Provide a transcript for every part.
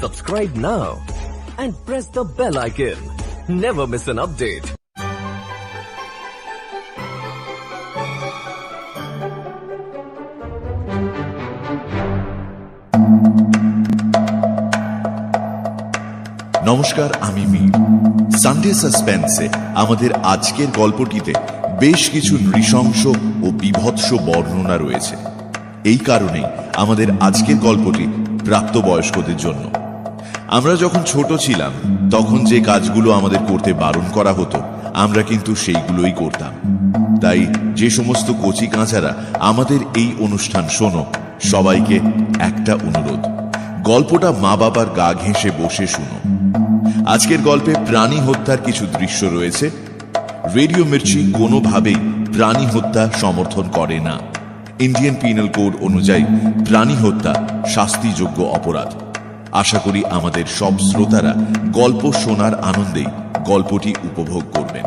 Subscribe now and press the bell icon. Never miss an update. নমস্কার, আমি Mir. Sunday সাসপেন্সে আমাদের আজকের গল্পটিতে বেশ কিছু নৃশংস ও বীভৎস বর্ণনা রয়েছে। এই কারণেই আমাদের আজকের গল্পটি প্রাপ্তবয়স্কদের জন্য। আমরা যখন ছোট ছিলাম তখন যে কাজগুলো আমাদের করতে বারণ করা হতো আমরা কিন্তু সেইগুলোই করতাম। তাই যে সমস্ত কচি কাঁচারা আমাদের এই অনুষ্ঠান শোনো, সবাইকে একটা অনুরোধ, গল্পটা মা বাবার গা ঘেঁষে বসে শুনো। আজকের গল্পে প্রাণী হত্যার কিছু দৃশ্য রয়েছে। রেডিও মির্চি কোনোভাবেই প্রাণী হত্যা সমর্থন করে না। ইন্ডিয়ান পিনাল কোড অনুযায়ী প্রাণী হত্যা শাস্তিযোগ্য অপরাধ। আশা করি আমাদের সব শ্রোতারা গল্প শোনার আনন্দেই গল্পটি উপভোগ করবেন।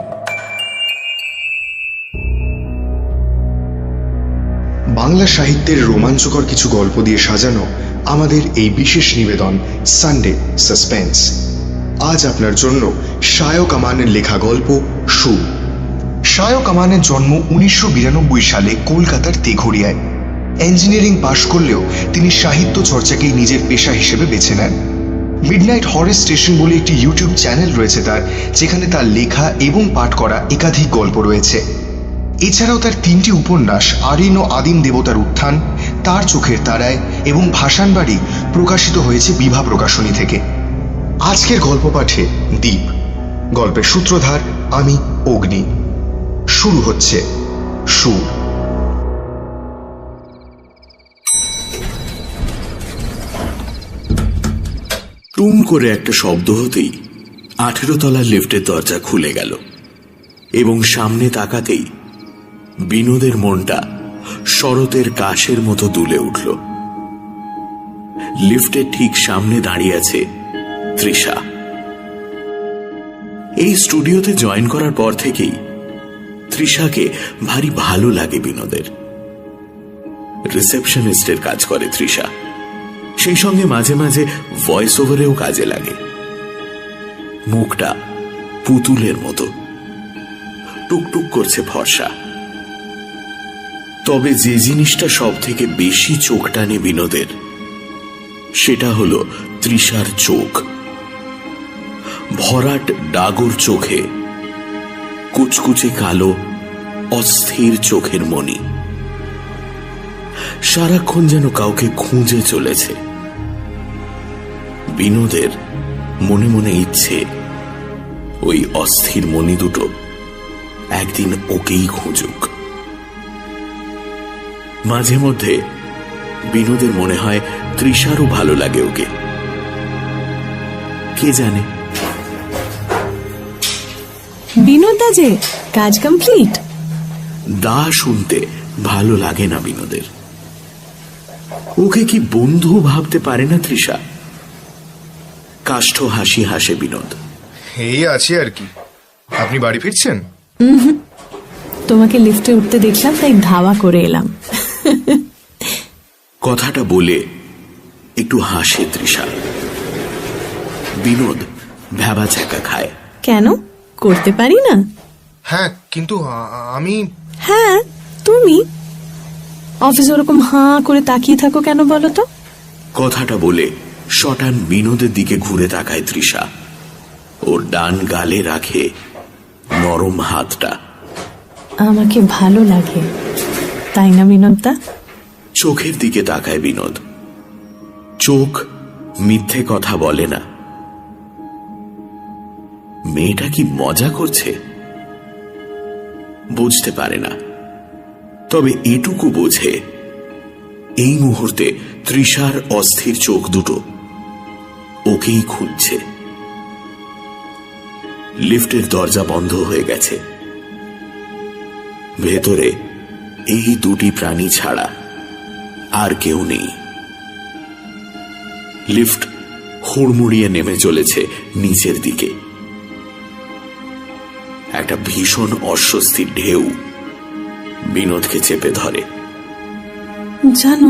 বাংলা সাহিত্যের রোমাঞ্চকর কিছু গল্প দিয়ে সাজানো আমাদের এই বিশেষ নিবেদন সানডে সাসপেন্স। আজ আপনার জন্য শায়ক আমানের লেখা গল্প সুর। শায়ক আমানের জন্ম 1992 সালে কলকাতার তেঘরিয়ায়। ইঞ্জিনিয়ারিং পাশ করলেও তিনি সাহিত্য চর্চাকেই নিজের পেশা হিসেবে বেছে নেন। মিডনাইট হরর স্টেশন বলে একটি ইউটিউব চ্যানেল রয়েছে তার, যেখানে তার লেখা এবং পাঠ করা একাধিক গল্প রয়েছে। এছাড়াও তার 3টি উপন্যাস আরিন ও আদিম দেবতার উত্থান, তার চোখের তারায় এবং ভাসান বাড়ি প্রকাশিত হয়েছে বিভা প্রকাশনী থেকে। আজকের গল্প পাঠে দ্বীপ, গল্পের সূত্রধার আমি অগ্নি। শুরু হচ্ছে সুর। টুম করে একটা শব্দ হতেই 18 তলার লিফটের দরজা খুলে গেল এবং সামনে তাকাতেই বিনোদের মনটা শরতের কাশের মতো দুলে উঠল। লিফটের ঠিক সামনে দাঁড়িয়ে আছে তৃষা। এই স্টুডিওতে জয়েন করার পর থেকেই তৃষাকে ভারী ভালো লাগে বিনোদের। রিসেপশনিস্টের কাজ করে তৃষা, সেই সঙ্গে মাঝে মাঝে ভয়েস ওভারেও কাজে লাগে। মুখটা পুতুলের মতো, টুকটুক করছে ফর্সা। তবে যে জিনিসটা সব থেকে বেশি চোখ টানে বিনোদের, সেটা হলো তৃষার চোখ। ভরাট ডাগর চোখে কুচকুচে কালো অস্থির চোখের মণি, সারাক্ষণ যেন কাউকে খুঁজে চলেছে। বিনোদের মনে মনে ইচ্ছে ওই অস্থির মণি দুটো একদিন ওকেই খুঁজুক। মাঝে মধ্যে বিনোদের মনে হয় তৃষারও ভালো লাগে ওকে, কে জানে। বিনোদা যে কাজ কমপ্লিট। দা শুনতে ভালো লাগে না বিনোদের। ওকে কি বন্ধু ভাবতে পারে না তৃষা? কাষ্ঠ হাসি হাসে বিনোদ। এই আছি আর কি। আপনি বাড়ি ফিরছেন? তোমাকে লিফটে উঠতে দেখলাম তাই ধাওয়া করে এলাম। কথাটা বলে একটু হাসে তৃষা। বিনোদ ভ্যাবা ছ্যাঁকা খায়। কেন করতে পারি না? হ্যাঁ, কিন্তু আমি। হ্যাঁ তুমি অফিসে ওরকম হাঁ করে তাকিয়ে থাকো কেন বলো তো? কথাটা বলে শটান বিনোদের দিকে ঘুরে তাকায় তৃষা। ওর ডান গালে রাখে নরম হাতটা। আমাকে ভালো লাগে তাই না বিনোদদা? চোখের দিকে তাকায় বিনোদ। চোখ মিথ্যে কথা বলে না। মেয়েটা কি মজা করছে? বুঝতে পারে না, তবে এটুকু বোঝে এই মুহূর্তে তৃষার অস্থির চোখ দুটো ওকেই খুঁজছে। লিফটের দরজা বন্ধ হয়ে গেছে। ভেতরে এই দুটি প্রাণী ছাড়া আর কেউ নেই। লিফট হুড়মুড়িয়ে নেমে চলেছে নিচের দিকে। একটা ভীষণ অস্বস্তির ঢেউ বিনোদকে চেপে ধরে। জানো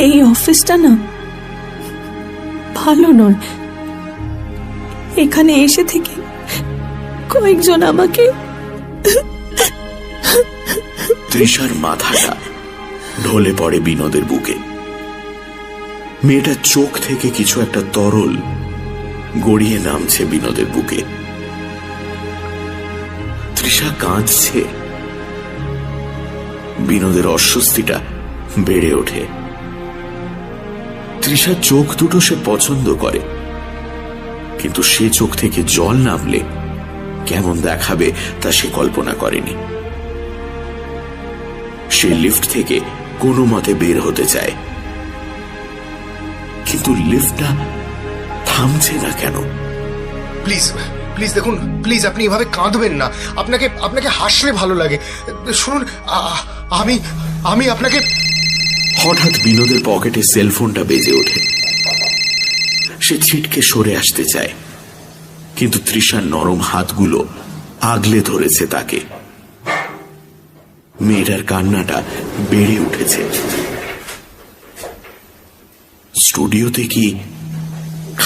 এই অফিসটা না ভালো নয়। এখানে এসে থেকে কয়েকজন আমাকে তৃষার মাথাটা ঢলে পড়ে বিনোদের বুকে। মেয়েটার চোখ থেকে কিছু একটা তরল গড়িয়ে নামছে বিনোদের বুকে। তৃষা কাঁদছে। বিনোদের অস্বস্তিটা বেড়ে ওঠে। তৃষার চোখ দুটো সে পছন্দ করে, কিন্তু সে চোখ থেকে জল নামলে কেমন দেখাবে তা সে কল্পনা করেনি। সে লিফট থেকে কোনো মতে বের হতে চায়, কিন্তু লিফটটা থামছে না কেন? প্লিজ প্লিজ দেখুন, প্লিজ আপনি এভাবে কাঁদবেন না। আপনাকে আপনাকে হাসলে ভালো লাগে। শুনুন, আমি আমি আপনাকে। হঠাৎ বিনোদের পকেটে সেলফোনটা বেজে ওঠে। সে ছিটকে সরে আসতে চায়, কিন্তু তৃষার নরম হাতগুলো আগলে ধরেছে তাকে। মেয়েটার কান্নাটা বেড়ে উঠেছে। স্টুডিওতে কি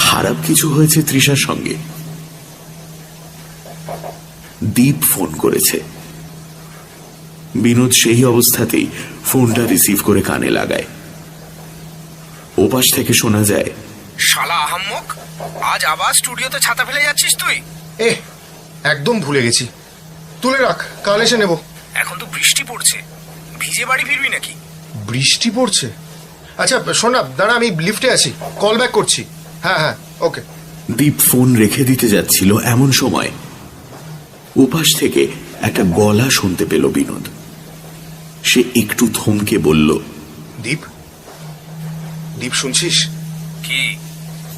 খারাপ কিছু হয়েছে তৃষার সঙ্গে? দীপ ফোন করেছে। বিনোদ সেই অবস্থাতেই ফোনটা রিসিভ করে কানে লাগায়। ওপাশ থেকে শোনা যায়, শালা আহাম্মক, আজ আবার স্টুডিওতে ছাতা ফেলে যাচ্ছিস তুই? একদম ভুলে গেছি। তুলে রাখ, কাল এসে নেব। এখন তো বৃষ্টি পড়ছে, ভিজে বাড়ি ফিরবি নাকি? বৃষ্টি পড়ছে? আচ্ছা শোন না, দাঁড়া, আমি লিফটে আছি, কল ব্যাক করছি। হ্যাঁ হ্যাঁ, ওকে। দীপ ফোন রেখে দিতে যাচ্ছিল, এমন সময় ওপাশ থেকে একটা গলা শুনতে পেল বিনোদ। সে একটু থমকে বলল, দীপ, দীপ শুনছিস? কি?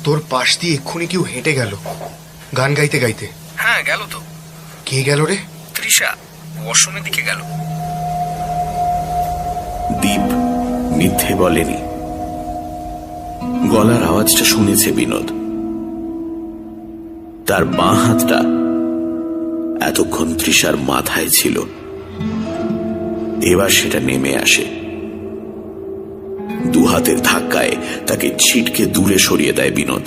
তোর পাশ দিয়ে এক্ষুনি কেউ হেঁটে গেল, গান গাইতে গাইতে। হ্যাঁ গেল তো। কে গেল রে? তৃষা ওয়াশরুমের দিকে গেল। দীপ মিথ্যে বলেনি। গলার আওয়াজটা শুনেছে বিনোদ। তার বাঁ হাতটা এতক্ষণ তৃষার মাথায় ছিল, এবার সেটা নেমে আসে। দু হাতের ধাক্কায় তাকে ছিটকে দূরে সরিয়ে দেয় বিনোদ।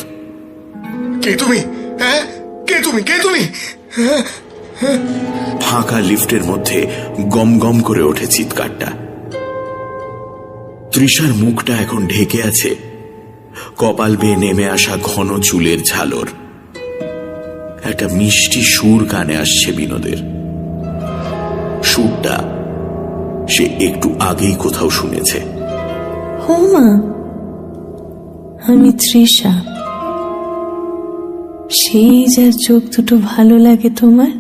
কে তুমি? হ্যাঁ, কে তুমি? কে তুমি? ফাঁকা লিফটের মধ্যে গম গম করে ওঠে চিৎকারটা। তৃষার মুখটা এখন ঢেকে আছে কপাল বেয়ে নেমে আসা ঘন চুলের ঝালর। একটা মিষ্টি সুর কানে আসছে বিনোদের। সুরটা সে একটু আগেই কোথাও শুনেছে। ও মা, আমি তৃষা, সেই যার চোখ দুটো ভালো লাগে তোমার।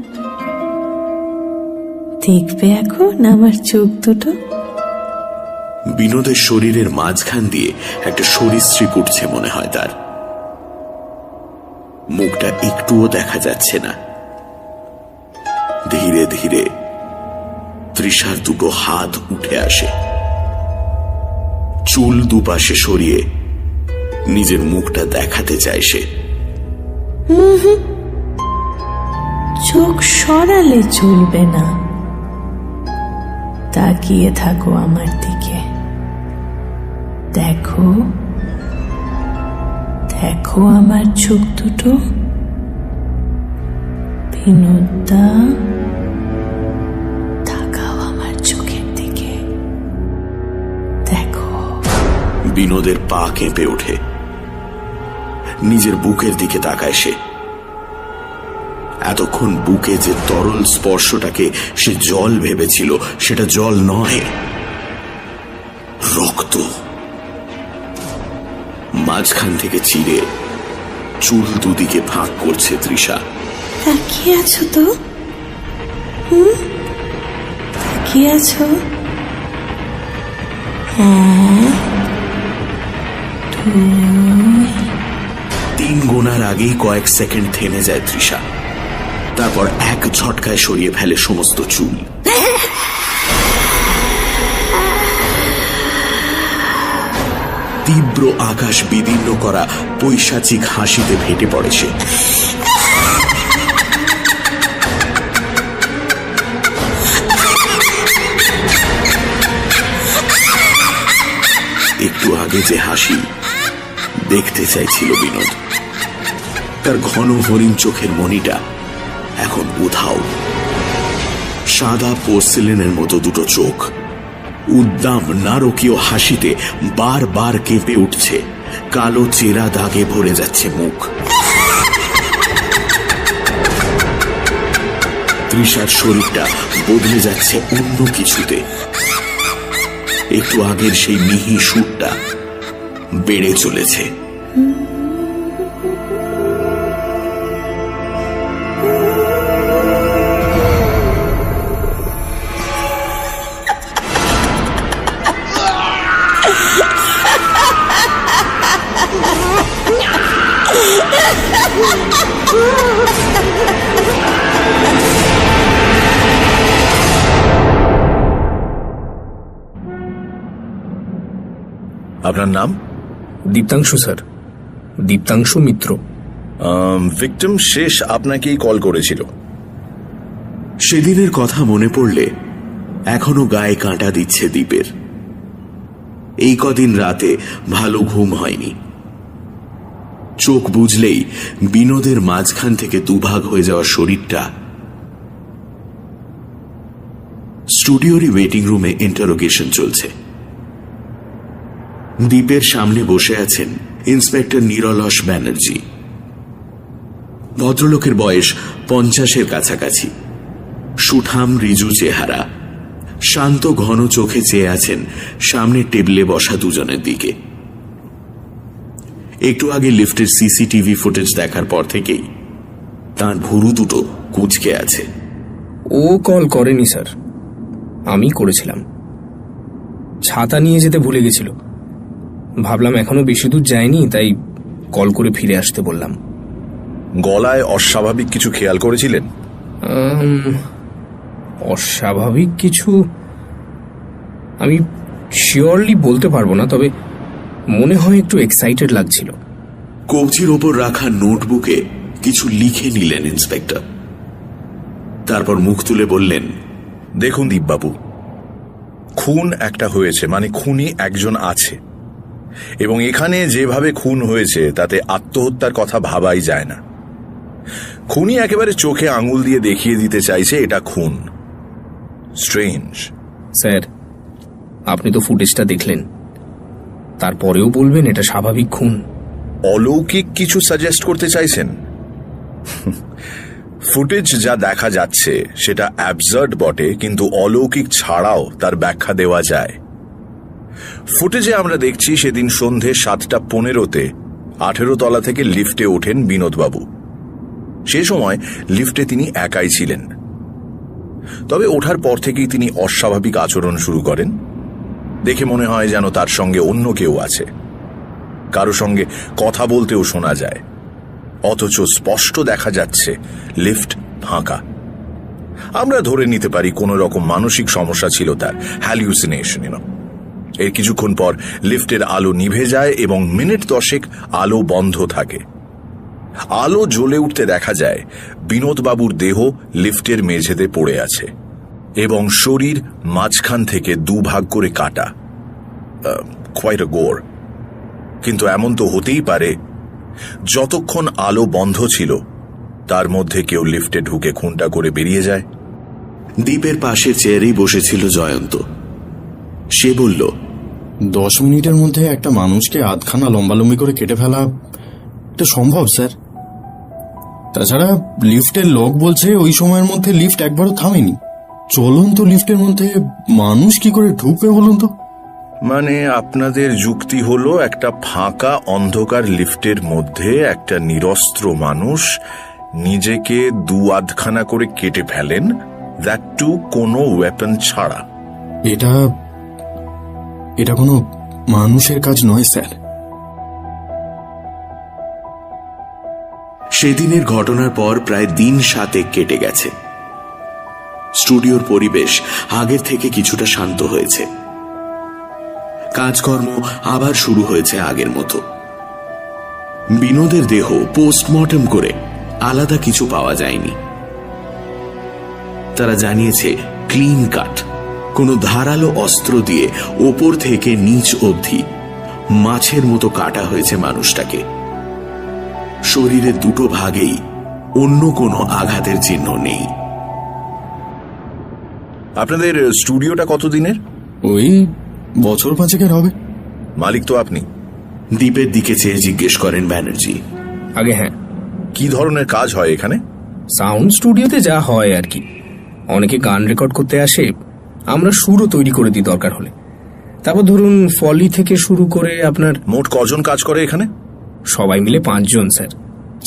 দেখবে এখন আমার চোখ দুটো। বিনোদের শরীরের মাঝখান দিয়ে একটা সরীসৃপ উঠছে মনে হয় তার। মুখটা একটুও দেখা যাচ্ছে না। ধীরে ধীরে তৃষার দুটো হাত উঠে আসে। চুল দুপাশে সরিয়ে নিজের মুখটা দেখাতে চায় সে। চোখ সরালে চলবে না, তাকিয়ে থাকো আমার দিকে। দেখো দেখো আমার চোখ দুটো। বিনোদা, তাকাও আমার চোখের দিকে, দেখো। বিনোদের পা কেঁপে ওঠে। নিজের বুকের দিকে তাকায় সে। এতক্ষণ বুকে যে তরল স্পর্শটাকে সে জল ভেবেছিল, সেটা জল নয়, রক্ত। মাঝখান থেকে চিরে চুল দুদিকে ফাঁক করছে তৃষা। তাকিয়ে আছো তো? তাকিয়ে আছো? 3 গোনার আগেই কয়েক সেকেন্ড থেমে যায় তৃষা। তারপর এক ঝটকায় সরিয়ে ফেলে সমস্ত চুল। তীব্র আকাশ বিদীর্ণ করা পৈশাচিক হাসিতে ফেটে পড়ে সে। একটু আগে যে হাসি, দেখতে চাইছিল বিনোদ। তার ঘন হরিণ চোখের মণিটা এখন উধাও। সাদা পোর্সেলেনের মতো দুটো চোখ উদ্দাম নারকীয় হাসিতে বারবার কেঁপে উঠছে, কালো চেরা দাগে ভরে যাচ্ছে মুখ। তৃষার শরীরটা বদলে যাচ্ছে অন্য কিছুতে। একটু আগের সেই মিহি সুরটা বেড়ে চলেছে। আপনার নাম? দীপ্তাংশু স্যার, দীপ্তাংশু মিত্র। ভিকটিম শেষ আপনাকেই কল করেছিল। সেদিনের কথা মনে পড়লে এখনো গায়ে কাঁটা দিচ্ছে দীপের। এই কদিন রাতে ভালো ঘুম হয়নি। চোখ বুঝলেই বিনোদের মাঝখান থেকে দুভাগ হয়ে যাওয়া শরীরটা। স্টুডিওরই ওয়েটিং রুমে ইন্টারোগেশন চলছে। দীপের সামনে বসে আছেন ইন্সপেক্টর নিরলস ব্যানার্জি। ভদ্রলোকের বয়স 50-এর কাছাকাছি। সুঠাম রিজু চেহারা, শান্ত ঘন চোখে চেয়ে আছেন সামনের টেবিলে বসা দুজনের দিকে। একটু আগে লিফটের সিসিটিভি ফুটেজ দেখার পর থেকেই তার ভুরু দুটো কুঁচকে আছে। ও কল করেনি স্যার, আমি করেছিলাম। ছাতা নিয়ে যেতে ভুলে গেছিল। ভাবলাম এখনো বেশি দূর যায়নি, তাই কল করে ফিরে আসতে বললাম। গলায় অস্বাভাবিক কিছু খেয়াল করেছিলেন? অস্বাভাবিক কিছু আমি শিওরলি বলতে পারবো না, তবে মনে হয় একটু এক্সাইটেড লাগছিল। কবজির ওপর রাখা নোটবুকে কিছু লিখে নিলেন ইন্সপেক্টর। তারপর মুখ তুলে বললেন, দেখুন দীপবাবু, খুন একটা হয়েছে, মানে খুনি একজন আছে, এবং এখানে যেভাবে খুন হয়েছে তাতে আত্মহত্যার কথা ভাবাই যায় না। খুনি একেবারে চোখে আঙুল দিয়ে দেখিয়ে দিতে চাইছে এটা খুন। স্ট্রেঞ্জ। স্যার, আপনি তো ফুটেজটা দেখলেন, তারপরেও বলবেন এটা স্বাভাবিক খুন? অলৌকিক কিছু সাজেস্ট করতে চাইছেন? ফুটেজ যা দেখা যাচ্ছে সেটা অ্যাবসার্ড বটে, কিন্তু অলৌকিক ছাড়াও তার ব্যাখ্যা দেওয়া যায়। ফুটেজে আমরা দেখছি সেদিন সন্ধে 7:15-তে 18 তলা থেকে লিফটে ওঠেন বিনোদবাবু। সে সময় লিফটে তিনি একাই ছিলেন। তবে ওঠার পর থেকেই তিনি অস্বাভাবিক আচরণ শুরু করেন। দেখে মনে হয় যেন তার সঙ্গে অন্য কেউ আছে। কারো সঙ্গে কথা বলতেও শোনা যায়, অথচ স্পষ্ট দেখা যাচ্ছে লিফট ফাঁকা। আমরা ধরে নিতে পারি কোনো রকম মানসিক সমস্যা ছিল তার, হ্যালিউসিনেশন। এর কিছুক্ষণ পর লিফটের আলো নিভে যায় এবং মিনিট 10 আলো বন্ধ থাকে। আলো জ্বলে উঠতে দেখা যায় বিনোদবাবুর দেহ লিফটের মেঝেতে পড়ে আছে এবং শরীর মাঝখান থেকে দুভাগ করে কাটা। কোয়াইট আ গোর। কিন্তু এমন তো হতেই পারে যতক্ষণ আলো বন্ধ ছিল তার মধ্যে কেউ লিফটে ঢুকে খুনটা করে বেরিয়ে যায়। দীপের পাশের চেয়ারেই বসেছিল জয়ন্ত। সে বলল, 10 মিনিটের মধ্যে একটা মানুষকে আধখানা লম্বালম্বি করে কেটে ফেলা এটা সম্ভব স্যার। তাছাড়া লিফটের লোক বলছে ওই সময়ের মধ্যে লিফট একবারও থামেনি। চলন্ত লিফটের মধ্যে মানুষ কি করে ঢুকবে বলুন তো? মানে আপনাদের যুক্তি হলো একটা ফাঁকা অন্ধকার লিফটের মধ্যে একটা নিরস্ত্র মানুষ নিজেকে 2-আধখানা করে কেটে ফেলেন, দ্যাট টু কোনো ওয়েপন ছাড়া। এটা কোনো মানুষের কাজ নয় স্যার। সেদিনের ঘটনার পর প্রায় দিন 7 কেটে গেছে। স্টুডিওর পরিবেশ আগের থেকে কিছুটা শান্ত হয়েছে। কাজকর্ম আবার শুরু হয়েছে আগের মতো। বিনোদের দেহ পোস্টমর্টম করে আলাদা কিছু পাওয়া যায়নি। তারা জানিয়েছে ক্লিন কাট, কোনো ধারালো অস্ত্র দিয়ে ওপর থেকে নিচ অবধি মাছের মতো কাটা হয়েছে মানুষটাকে। শরীরের দুটো ভাগেই অন্য কোনো আঘাতের চিহ্ন নেই। আপনাদের স্টুডিওটা কতদিনের? ওই বছর 5 হবে। মালিক তো আপনি? দ্বীপের দিকে চেয়ে জিজ্ঞেস করেন ব্যানার্জি। আগে হ্যাঁ। কি ধরনের কাজ হয় এখানে? সাউন্ড স্টুডিওতে যা হয় আর কি। অনেকে গান রেকর্ড করতে আসে, আমরা সুরও তৈরি করে দিই দরকার হলে। তারপর ধরুন ফলি থেকে শুরু করে আপনার। মোট কজন কাজ করে এখানে? সবাই মিলে 5 জন স্যার।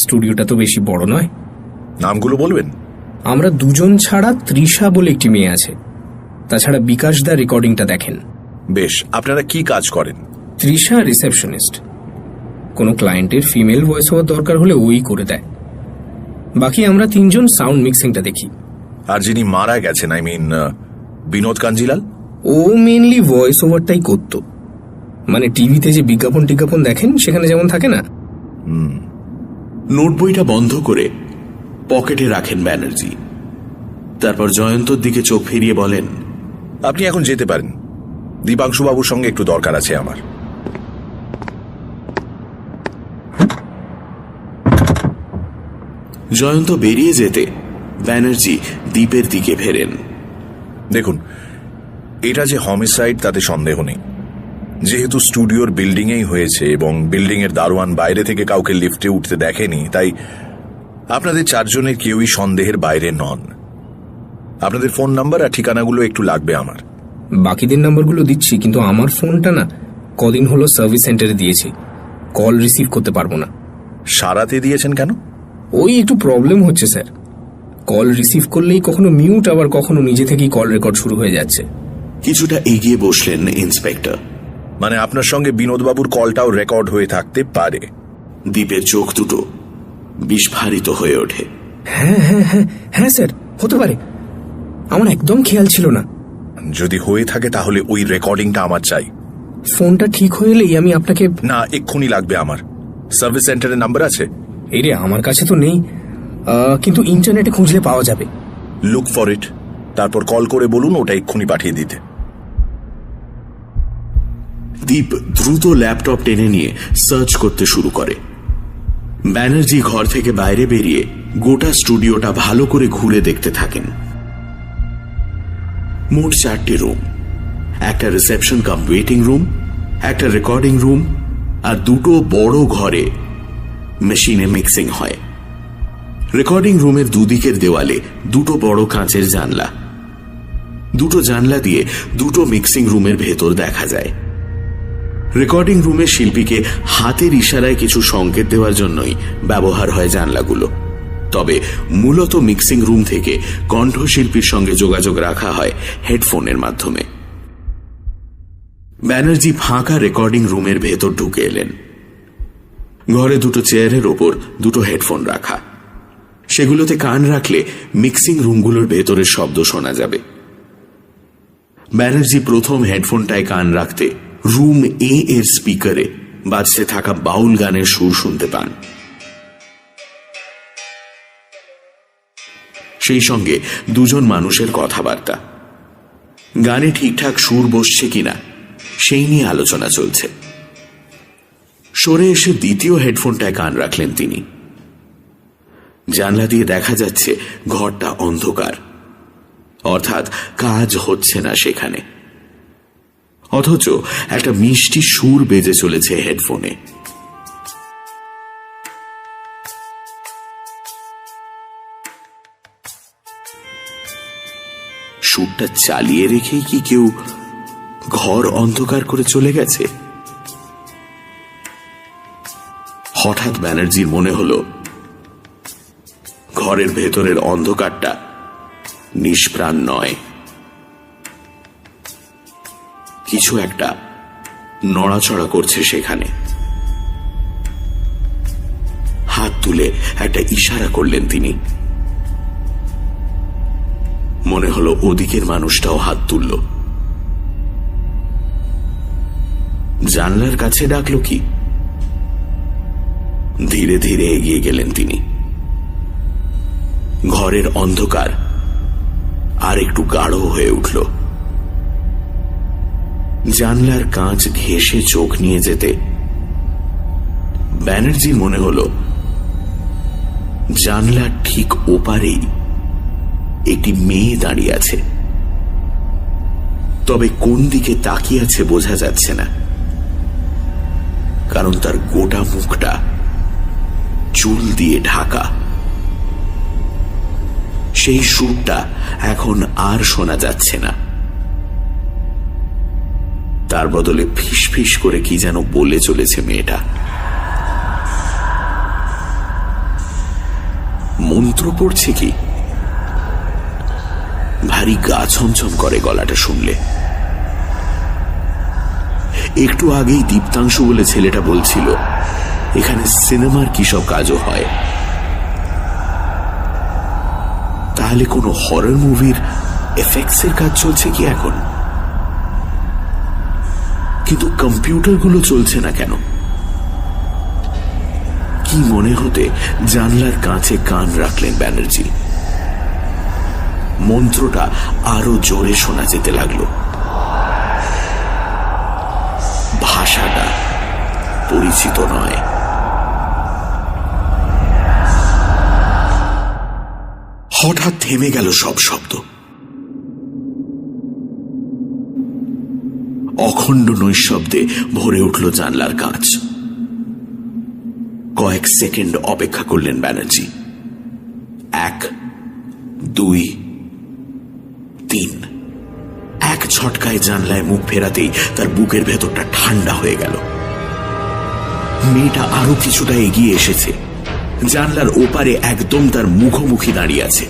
স্টুডিওটা তো বেশি বড় নয়। নামগুলো বলবেন? আমরা 2 জন ছাড়া তৃষা বলে একটি মেয়ে আছে। তাছাড়া বিকাশ দা রেকর্ডিংটা দেখেন। বেশ, আপনারা কি কাজ করেন? তৃষা রিসেপশনিস্ট। কোনো ক্লায়েন্টের ফিমেল ভয়েস ওভার দরকার হলে ওই করে দেয়। বাকি আমরা 3 জন সাউন্ড মিক্সিংটা দেখি। আর যিনি মারা গেছেন, আই মিন বিনোদ কাঞ্জিলাল, ও মেনলি ভয়েস ওভারটাই করত। মানে টিভিতে যে বিজ্ঞাপন দেখেন সেখানে যেমন থাকে না। নোট বইটা বন্ধ করে পকেটে রাখেন ব্যানার্জি। তারপর জয়ন্তর দিকে চোখ ফিরিয়ে বলেন, আপনি এখন যেতে পারেন। দীপাংশু বাবুর সঙ্গে একটু দরকার আছে আমার। জয়ন্ত বেরিয়ে যেতে ব্যানার্জি দ্বীপের দিকে ফেরেন। দেখুন, এটা যে হোমিসাইড তাতে সন্দেহ নেই। যেহেতু স্টুডিওর বিল্ডিংয়েই হয়েছে এবং বিল্ডিং এর দারোয়ান বাইরে থেকে কাউকে লিফটে উঠতে দেখেনি, তাই আপনাদের 4 জনের কেউই সন্দেহের বাইরে নন। আপনাদের ফোন নাম্বার আর ঠিকানাগুলো একটু লাগবে আমার। বাকিদের নাম্বারগুলো দিচ্ছি, কিন্তু আমার ফোনটা না কদিন হলো সার্ভিস সেন্টারে দিয়েছি, কল রিসিভ করতে পারবো না। সারাতে দিয়েছেন কেন? ওই একটু প্রবলেম হচ্ছে স্যার। কল রিসিভ করলেই কখনো মিউট, আবার কখনো নিজে থেকেই কল রেকর্ড শুরু হয়ে যাচ্ছে। কিছুটা এগিয়ে বসলেন ইন্সপেক্টর। মানে আপনার সঙ্গে বিনোদবাবুর কলটাও রেকর্ড হয়ে থাকতে পারে? দ্বীপের চোখ দুটো বিস্ফারিত হয়ে ওঠে। হ্যাঁ স্যার, হতে পারে। আমার একদম খেয়াল ছিল না। যদি হয়ে থাকে তাহলে ওই রেকর্ডিংটা আমার চাই। ফোনটা ঠিক হয়ে এলেই আমি আপনাকে। না, এক্ষুনি লাগবে আমার। সার্ভিস সেন্টারের নাম্বার আছে? এই রে, আমার কাছে তো নেই, কিন্তু ইন্টারনেটে খুঁজলে পাওয়া যাবে। লুক ফর ইট, তারপর কল করে বলুন ওটা এক্ষুনি পাঠিয়ে দিতে। দীপ দ্রুত ল্যাপটপ টেনে নিয়ে সার্চ করতে শুরু করে। ব্যানার্জি ঘর থেকে বাইরে বেরিয়ে গোটা স্টুডিওটা ভালো করে ঘুরে দেখতে থাকেন। মোট 4টি রুম, একটা রিসেপশন কাম ওয়েটিং রুম, একটা রেকর্ডিং রুম, আর 2টো বড় ঘরে মেশিনে মিক্সিং হয়। রেকর্ডিং রুমের দুদিকের দেওয়ালে 2টো বড় কাঁচের জানলা। 2টো জানলা দিয়ে 2টো মিক্সিং রুমের ভেতর দেখা যায়। রেকর্ডিং রুমের শিল্পীকে হাতের ইশারায় কিছু সংকেত দেওয়ার জন্যই ব্যবহার হয় জানলাগুলো। তবে মূলত মিক্সিং রুম থেকে কণ্ঠশিল্পীর সঙ্গে যোগাযোগ রাখা হয় হেডফোনের মাধ্যমে। ব্যানার্জি ফাঁকা রেকর্ডিং রুমের ভেতর ঢুকে এলেন। ঘরে 2টো চেয়ারের ওপর 2টো হেডফোন রাখা। সেগুলোতে কান রাখলে মিক্সিং রুমগুলোর ভেতরের শব্দ শোনা যাবে। ব্যানার্জি প্রথম হেডফোনটায় কান রাখতে রুম এ এর স্পিকারে বাজতে থাকা বাউল গানের সুর শুনতে পান। সেই সঙ্গে 2 জন মানুষের কথাবার্তা। গানে ঠিকঠাক সুর বসছে কিনা সেই নিয়ে আলোচনা চলছে। সরে এসে দ্বিতীয় হেডফোনটায় কান রাখলেন তিনি। জানলা দিয়ে দেখা যাচ্ছে ঘরটা অন্ধকার, অর্থাৎ কাজ হচ্ছে না সেখানে। অথচ একটা মিষ্টি সুর বেজে চলেছে হেডফোনে। সুরটা চালিয়ে রেখেই কি কেউ ঘর অন্ধকার করে চলে গেছে? হঠাৎ ব্যানার্জির মনে হলো ঘরের ভেতরের অন্ধকারটা নিষ্প্রাণ নয়, কিছু একটা নড়াচড়া করছে সেখানে। হাত তুলে একটা ইশারা করলেন তিনি। মনে হলো ওদিকের মানুষটাও হাত তুলল। জানলার কাছে ডাকলো কি? ধীরে ধীরে এগিয়ে গেলেন তিনি। ঘরের অন্ধকার আর একটু গাঢ় হয়ে উঠল। জানলার কাঁচ ঘেঁষে চোখ নিয়ে যেতে ব্যানার্জির মনে হল জানলার ঠিক ওপারেই একটি মেয়ে দাঁড়িয়ে আছে, তবে কোন দিকে তাকিয়ে আছে বোঝা যাচ্ছে না, কারণ তার গোটা মুখটা চুল দিয়ে ঢাকা। সেই সুরটা এখন আর শোনা যাচ্ছে না, তার বদলে ফিস ফিস করে কি যেন বলে চলেছে মেয়েটা। মন্ত্র পড়ছে কি? ভারী গা ছমছম করে গলাটা শুনলে। একটু আগেই দীপ্তাংশু বলে ছেলেটা বলছিল এখানে সিনেমার কি সব কাজও হয়। তাহলে কোনো হরর মুভির এফেক্টসের কাজ চলছে কি এখন? কিন্তু কম্পিউটারগুলো চলছে না কেন? কি মনে হতে জানলার কাছে কান রাখলেন ব্যানার্জি। মন্ত্রটা আরো জোরে শোনা যেতে লাগলো। ভাষাটা পরিচিত নয়। হঠাৎ থেমে গেল সব শব্দ। অখণ্ড নৈশব্দে ভরে উঠল জানলার কাঁচ। কয়েক সেকেন্ড অপেক্ষা করলেন ব্যানার্জি। 1, 2, 3। এক ঝটকায় জানলায় মুখ ফেরাতেই তার বুকের ভেতরটা ঠান্ডা হয়ে গেল। মেয়েটা আরো কিছুটা এগিয়ে এসেছে, জানলার ওপারে একদম তার মুখোমুখি দাঁড়িয়ে আছে।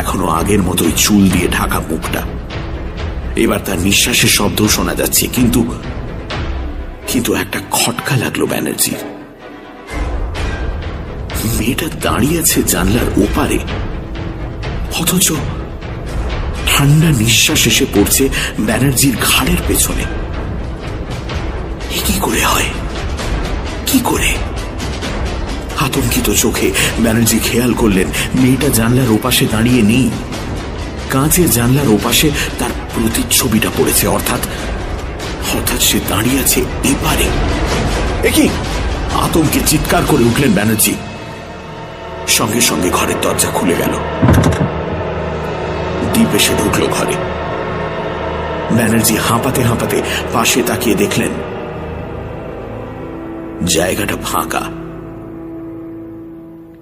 এখনো আগের মতোই চুল দিয়ে ঢাকা মুখটা। এবার তার নিঃশ্বাসের শব্দ শোনা যাচ্ছে, কিন্তু একটা খটকা লাগলো ব্যানার্জির। মেয়েটা দাঁড়িয়ে আছে জানলার ওপারে, অথচ ঠান্ডা নিঃশ্বাস এসে পড়ছে ব্যানার্জির ঘাড়ের পেছনে। কি করে হয়? কি করে? আতঙ্কিত চোখে ব্যানার্জি খেয়াল করলেন মেয়েটা জানলার ওপাশে দাঁড়িয়ে নেই। কাঁচের জানলার ওপাশে তার প্রতিচ্ছবিটা পড়েছে, অর্থাৎ সে দাঁড়িয়ে আছে এপারে। একই আতঙ্কে চিৎকার করে উঠলেন ব্যানার্জি। সঙ্গে সঙ্গে ঘরের দরজা খুলে গেল। দীপ এসে ঢুকল ঘরে। ব্যানার্জি হাঁপাতে হাঁপাতে পাশে তাকিয়ে দেখলেন জায়গাটা ফাঁকা,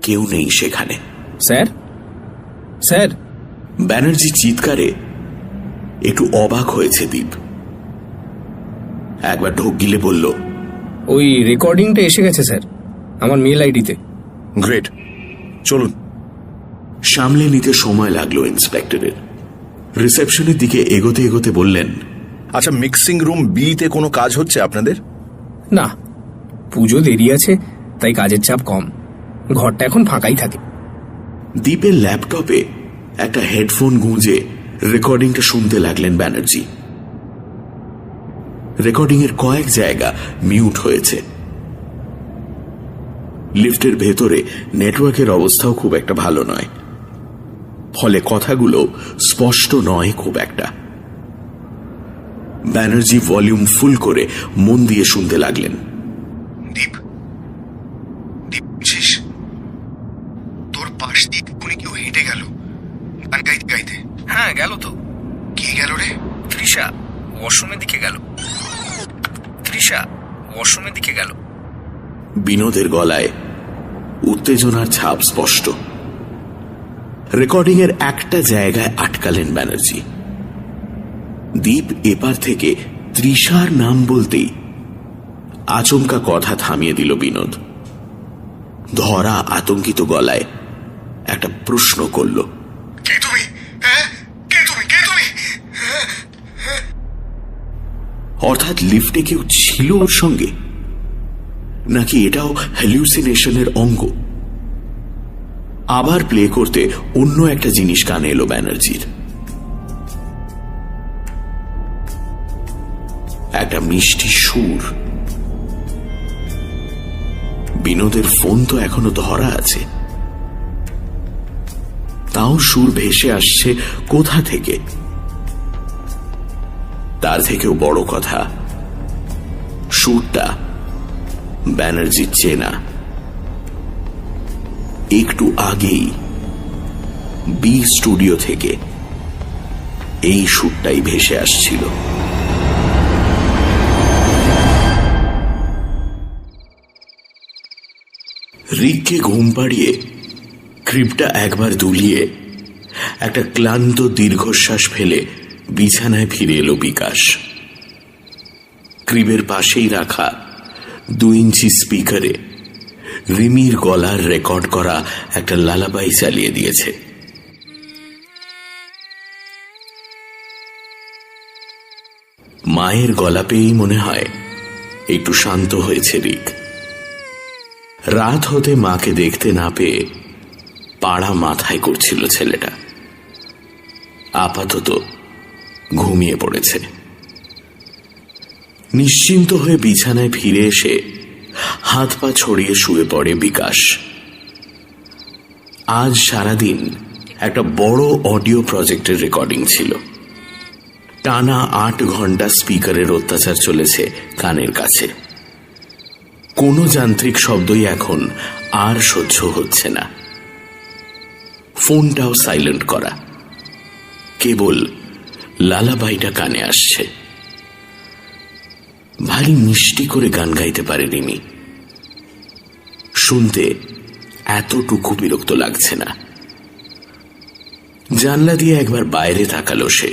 কেউ নেই সেখানে। Sir, sir! ব্যানার্জি চিৎকারে একটু অবাক হয়েছে দীপ। একবার ঢোক গিলে বলল, ওই রেকর্ডিংটা এসে গেছে স্যার, আমার মেল আইডিতে। গ্রেট, চলুন। সামলে নিতে সময় লাগলো ইন্সপেক্টরের। রিসেপশনের দিকে এগোতে এগোতে বললেন, আচ্ছা, মিক্সিং রুম বি তে কোনো কাজ হচ্ছে আপনাদের? না, পুজো দেরি আছে, তাই কাজের চাপ কম। ঘরটা এখন ফাঁকাই থাকে। দীপের ল্যাপটপে একটা হেডফোন গুঁজে রেকর্ডিংটা শুনতে লাগলেন ব্যানার্জি। রেকর্ডিং এর কয়েক জায়গা মিউট হয়েছে। লিফটের ভেতরে নেটওয়ার্কের অবস্থাও খুব একটা ভালো নয়, ফলে কথাগুলো স্পষ্ট নয় খুব একটা। ব্যানার্জি ভলিউম ফুল করে মন দিয়ে শুনতে লাগলেন। দীপ, দীপছিস? তোর পাশ দিয়ে কোনে কেউ হেঁটে গেল গান গাইতে গাইতে। হ্যাঁ, গেল তো। কে গেল রে? তৃষা ওয়াশরুমের দিকে গেল। তৃষা ওয়াশরুমের দিকে গেল। বিনোদের গলায় উত্তেজনার ছাপ স্পষ্ট। রেকর্ডিং এর একটা জায়গায় আটকালেন ব্যানার্জি। দীপ এপার থেকে তৃষার নাম বলতেই আচমকা কথা থামিয়ে দিল বিনোদ। ধরা আতঙ্কিত গলায় একটা প্রশ্ন করল, কে তুমি? হ্যাঁ, কে তুমি? কে তুমি? অর্থাৎ লিফটে কেউ ছিল ওর সঙ্গে, নাকি এটাও হ্যালুসিনেশনের অঙ্গ? আবার প্লে করতে অন্য একটা জিনিস কানে এলো ব্যানার্জির। একটা মিষ্টি সুর। বিনোদের ফোন তো এখনো ধরা আছে, তাও সুর ভেসে আসছে কোথা থেকে? তার থেকেও বড় কথা, শ্যুটটা ব্যানার্জির চেনা। একটু আগেই বি স্টুডিও থেকে এই শ্যুটটাই ভেসে আসছিল। রিককে ঘুম পাড়িয়ে ক্রিবটা একবার দুলিয়ে একটা ক্লান্ত দীর্ঘশ্বাস ফেলে বিছানায় ফিরে এলো বিকাশ। ক্রিবের পাশেই রাখা 2 ইঞ্চি স্পিকারে রিমির গলার রেকর্ড করা একটা লালাবাই চালিয়ে দিয়েছে। মায়ের গলা পেয়েই মনে হয় একটু শান্ত হয়েছে রিক। রাত হতে মাকে দেখতে না পেয়ে পাড়া মাথায় করছিল ছেলেটা। আপাতত ঘুমিয়ে পড়েছে। নিশ্চিন্ত হয়ে বিছানায় ফিরে এসে হাত পা ছড়িয়ে শুয়ে পড়ে বিকাশ। আজ সারাদিন একটা বড় অডিও প্রজেক্টের রেকর্ডিং ছিল। টানা 8 ঘন্টা স্পিকারের অত্যাচার চলেছে কানের কাছে। কোনো যান্ত্রিক শব্দই এখন আর সহ্য হচ্ছে না। ফোনটাও সাইলেন্ট করা, কেবল লালাবাইটা কানে আসছে। ভারী মিষ্টি করে গান গাইতে পারে রিমি। শুনতে এতটুকু বিরক্ত লাগছে না। জানলা দিয়ে একবার বাইরে তাকালো সে।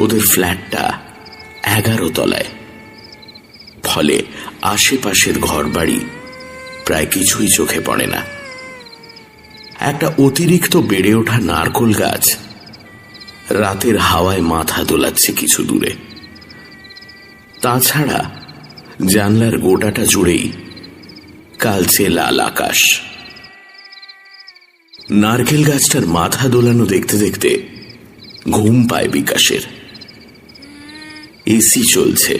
ওদের ফ্ল্যাটটা 11 তলায়, ফলে আশেপাশের ঘরবাড়ি প্রায় কিছুই চোখে পড়ে না। একটা অতিরিক্ত বেড়ে ওঠা নারকোল গাছ রাতের হাওয়ায় মাথা দোলাচ্ছে কিছু দূরে। তাছাড়া জানলার গোটাটা জুড়েই কালচে লাল আকাশ। নারকেল গাছটার মাথা দোলানো দেখতে দেখতে ঘুম পায় বিকাশের। এসি চলছে।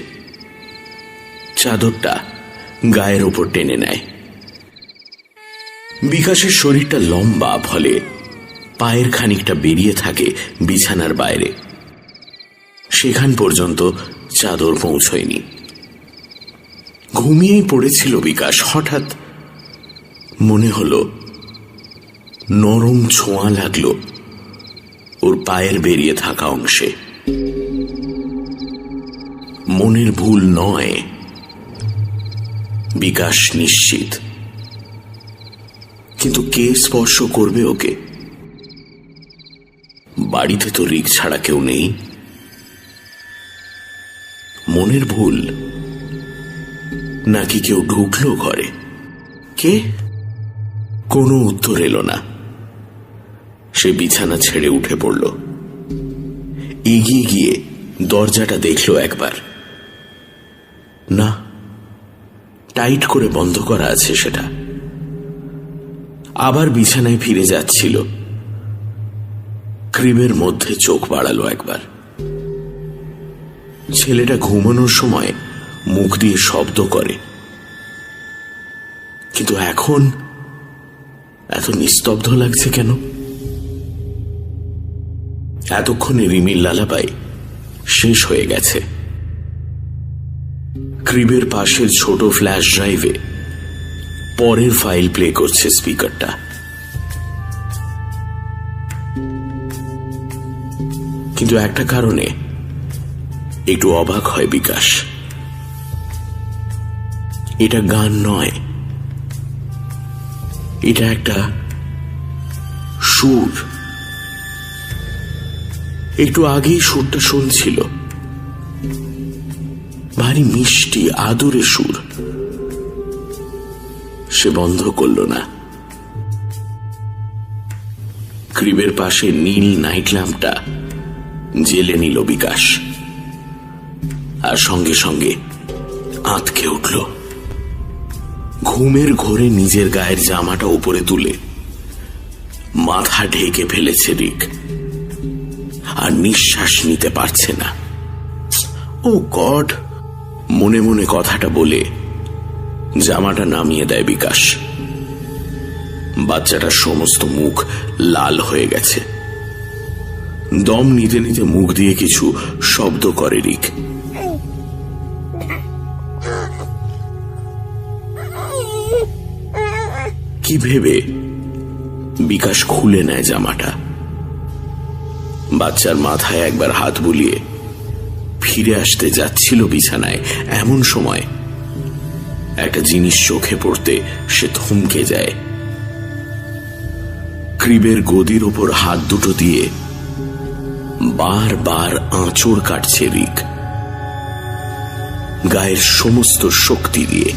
চাদরটা গায়ের ওপর টেনে নেয়। বিকাশের শরীরটা লম্বা, ফলে পায়ের খানিকটা বেরিয়ে থাকে বিছানার বাইরে। সেখান পর্যন্ত চাদর পৌঁছয়নি। ঘুমিয়েই পড়েছিল বিকাশ। হঠাৎ মনে হলো নরম ছোঁয়া লাগলো ওর পায়ের বেরিয়ে থাকা অংশে। মনের ভুল নয়, বিকাশ নিশ্চিত। কিন্তু কে স্পর্শ করবে ওকে? বাড়িতে তো রিক ছাড়া কেউ নেই। মনের ভুল নাকি কেউ ঢুকলো ঘরে? কে? কোনো উত্তর এলো না। সে বিছানা ছেড়ে উঠে পড়ল। এগিয়ে গিয়ে দরজাটা দেখলো একবার। না, টাইট করে বন্ধ করা আছে সেটা। আবার বিছানায় ফিরে যাচ্ছিল। ক্রিমের মধ্যে চোখ বাড়ালো একবার। ছেলেটা ঘুমানোর সময় মুখ দিয়ে শব্দ করে, কিন্তু এখন এত নিস্তব্ধ লাগছে কেন? এতক্ষণে রিমির লালাবাই শেষ হয়ে গেছে। ক্রিবের পাশের ছোট ফ্ল্যাশ ড্রাইভে পরের ফাইল প্লে করছে স্পিকারটা। কিন্তু একটা কারণে একটু অবাক হয় বিকাশ। এটা গান নয়, এটা একটা সুর। একটু আগেই সুরটা শুনছিল, ভারী মিষ্টি আদুরে সুর। সে বন্ধ করল না। ক্রিবের পাশে নীল নাইট ল্যাম্পটা জেলে নিল বিকাশ, আর সঙ্গে সঙ্গে আঁতকে উঠল। ঘুমের ঘোরে নিজের গায়ের জামাটা উপরে তুলে মাথা ঢেকে ফেলেছে রিক, আর নিঃশ্বাস নিতে পারছে না। ও গড! মনে মনে কথাটা বলে জামাটা নামিয়ে দেয় বিকাশ। বাচ্চাটার সমস্ত মুখ লাল হয়ে গেছে। দম নিতে নিতে মুখ দিয়ে কিছু শব্দ করে রিক। কি ভেবে বিকাশ খুলে নেয় জামাটা, বাচ্চার মাথায় একবার হাত বুলিয়ে ফিরে আসতে যাচ্ছিল বিছানায়। এমন সময় একটা জিনিস চোখে পড়তে সে থমকে যায়। ক্রিবের গদির ওপর হাত দুটো দিয়ে বারবার আঁচড় কাটছে রিক, গায়ের সমস্ত শক্তি দিয়ে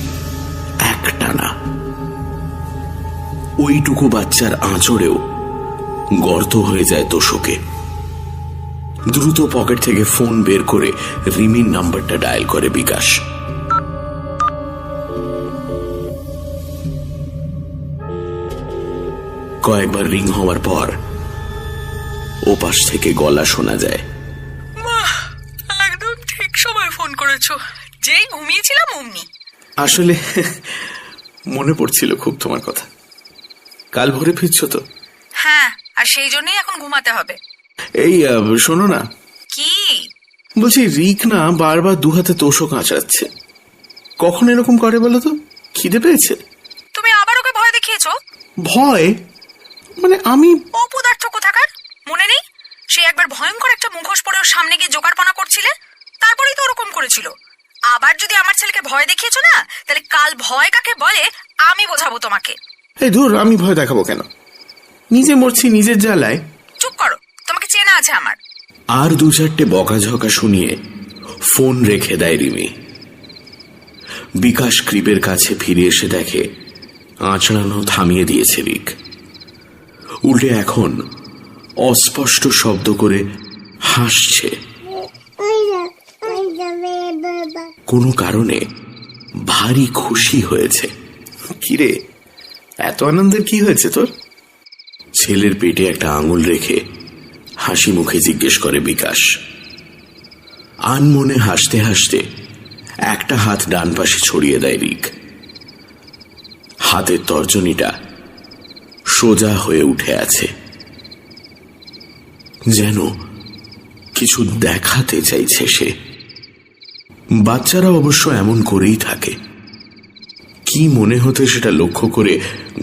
একটানা। ওইটুকু বাচ্চার আঁচড়েও গর্ত হয়ে যায় তোষকে। দ্রুত পকেট থেকে ফোন বের করে রিমির নাম্বারটা ডায়াল করে বিকাশ। কয়েকবার রিং হওয়ার পর ওপাশ থেকে গলা শোনা যায়, একদম ঠিক সময় ফোন করেছো, যেই ঘুমিয়েছিলাম অমনি। আসলে মনে পড়ছিল খুব তোমার কথা। কাল ভোরে ফিরছো তো? হ্যাঁ, আর সেই জন্যই এখন ঘুমাতে হবে। এই শোনো না, কি বলছি রিক না বারবার দু হাতে তোষক আঁচড়াচ্ছে। কখন এরকম করে বলো তো? খিদে পেয়েছে? তুমি আবার ওকে ভয় দেখিয়েছো? ভয় মানে? আমি অপদার্থ কোথাকার, মনে নেই? সে একবার ভয়ঙ্কর একটা মুখোশ পরে ওর সামনে গিয়ে জোগাড়পনা করছিলে, তারপরেই তো ওরকম করেছিল। আবার যদি আমার ছেলেকে ভয় দেখিয়েছো না, তাহলে কাল ভয় কাকে বলে আমি বোঝাবো তোমাকে। এই ধুর, আমি ভয় দেখাবো কেন? নিজে মরছি নিজের জ্বালায়। চুপ করো, তোমাকে চেনা আছে আমার। আর দু চারটে বকাঝকা শুনিয়ে ফোন রেখে দেয় রিমি। বিকাশ ক্রিবের কাছে ফিরে এসে দেখে আঁচড়ানো থামিয়ে দিয়েছে রিক। উল্টে এখন অস্পষ্ট শব্দ করে হাসছে। কোনো কারণে ভারী খুশি হয়েছে। কিরে, এত আনন্দের কি হয়েছে তোর? ছেলের পেটে একটা আঙুল রেখে হাসি মুখে জিজ্ঞেস করে বিকাশ। আনমনে হাসতে হাসতে একটা হাত ডান পাশে ছড়িয়ে দেয় রিক। হাতের তর্জনীটা সোজা হয়ে উঠে আছে, যেন কিছু দেখাতে চাইছে সে। বাচ্চারা অবশ্য এমন করেই থাকে। কি মনে হতে সেটা লক্ষ্য করে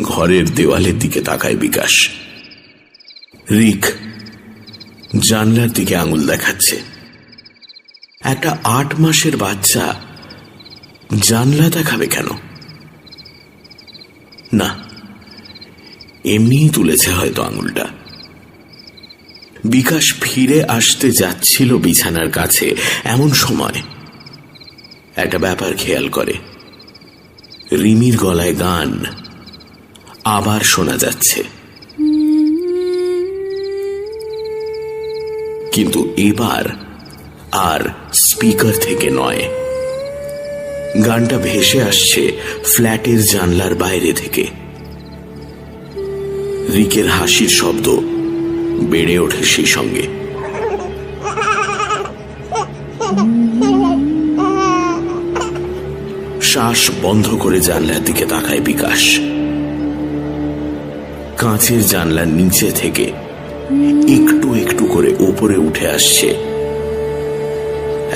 ঘরের দেওয়ালের দিকে তাকায় বিকাশ। রিক জানলার দিকে আঙুল দেখাচ্ছে। একটা 8 মাসের বাচ্চা জানলা দেখাবে কেন? না, এমনিই তুলেছে হয়তো আঙুলটা। বিকাশ ফিরে আসতে যাচ্ছিল বিছানার কাছে, এমন সময় একটা ব্যাপার খেয়াল করে। রিমির গলায় গান আবার শোনা যাচ্ছে, কিন্তু এবার আর স্পিকার থেকে নয়। গানটা ভেসে আসছে ফ্ল্যাটের জানলার বাইরে থেকে। রিকের হাসির শব্দ বেড়ে ওঠে সেই সঙ্গে। শ্বাস বন্ধ করে জানলার দিকে তাকায় বিকাশ। কাঁচের জানলার নিচে থেকে একটু একটু করে উপরে উঠে আসছে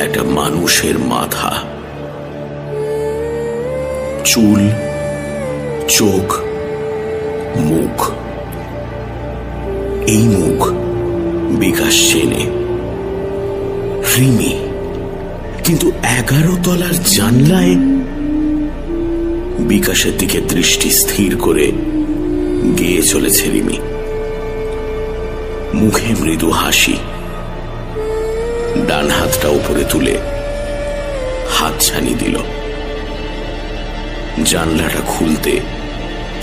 একটা মানুষের মাথা, চুল, চোখ, মুখ। এই মুখ বিকাশ চেনে, রিমি। কিন্তু 11 তলার জানলায় বিকাশের দিকে দৃষ্টি স্থির করে গেয়ে চলেছে রিমি। মুখে মৃদু হাসি, ডান হাতটা উপরে তুলে হাতছানি দিল। জানলাটা খুলতে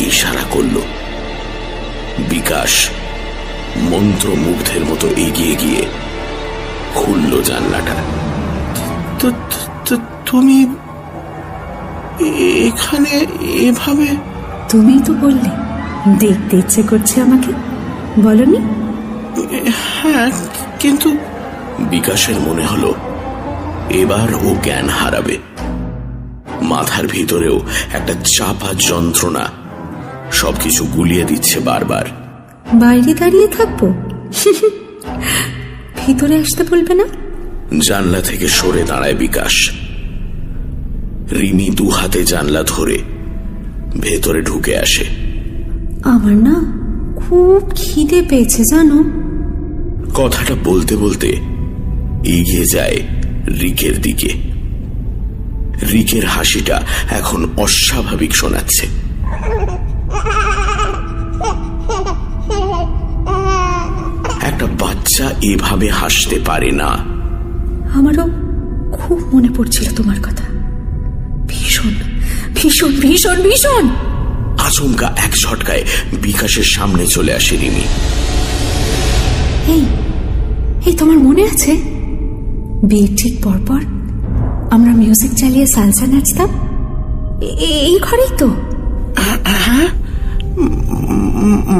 ইশারা করল। বিকাশ মন্ত্রমুগ্ধের মতো এগিয়ে গিয়ে খুলল জানলাটা। তুমি এখানে এভাবে? তুমি তো বললে দেখতে ইচ্ছে করছে আমাকে, বলনি? হ্যাঁ, কিন্তু বিকাশের মনে হলো এবার ও জ্ঞান হারাবে। মাথার ভিতরেও একটা চাপা যন্ত্রণা সবকিছু গুলিয়ে দিচ্ছে বারবার। বাইরে দাঁড়িয়ে থাকবো? ভিতরে আসতে বলবে না? জানলা থেকে সরে দাঁড়ায় বিকাশ। রিমি দু হাতে জানলা ধরে ভেতরে ঢুকে আসে। আমার না খুব খিদে পেয়েছে জানো। কথাটা বলতে বলতে এগিয়ে যায় রিকের দিকে। রিকের হাসিটা এখন অস্বাভাবিক শোনাচ্ছে। একটা বাচ্চা এভাবে হাসতে পারে না। আমারও খুব মনে পড়ছিল তোমার কথা, ভীষণ ভীষণ ভীষণ ভীষণ। আচমকা এক ঝটকায় বিকাশের সামনে চলে আসে রিমি। এই এই তোমার মনে আছে বিয়ের ঠিক পরপর আমরা মিউজিক চালিয়ে সালসা নাচতাম? এই ঘরেই তো।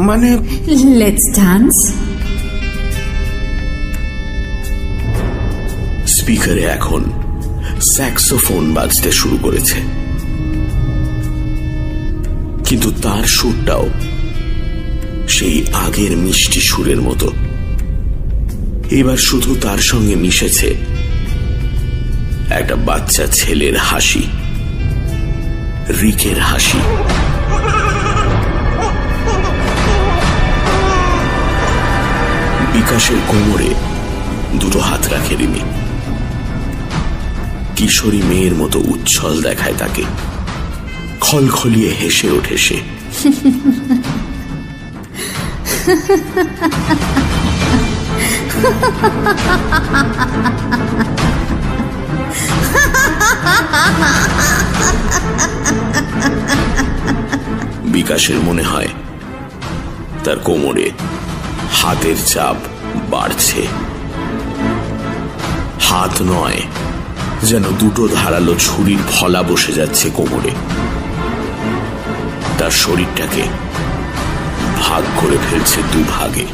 মানে লেটস ডান্স। স্পিকারে এখন স্যাক্সোফোন বাজতে শুরু করেছে, কিন্তু তার সুরটাও সেই আগের মিষ্টি সুরের মতো। এবার শুধু তার সঙ্গে মিশেছে একটা বাচ্চা ছেলের হাসি, রিকের হাসি। বিকাশের কোমরে দুটো হাত রাখে রিমি। কিশোরী মেয়ের মতো উচ্ছল দেখায় তাকে। খলখলিয়ে হেসে ওঠে সে। বিকাশের মনে হয় তার কোমরে হাতের চাপ বাড়ছে। হাত নয়, যেন দুটো ধারালো ছুরির ফলা বসে যাচ্ছে কোমরে। তার শরীরটাকে ভাগ করে ফেলছে দুভাগে।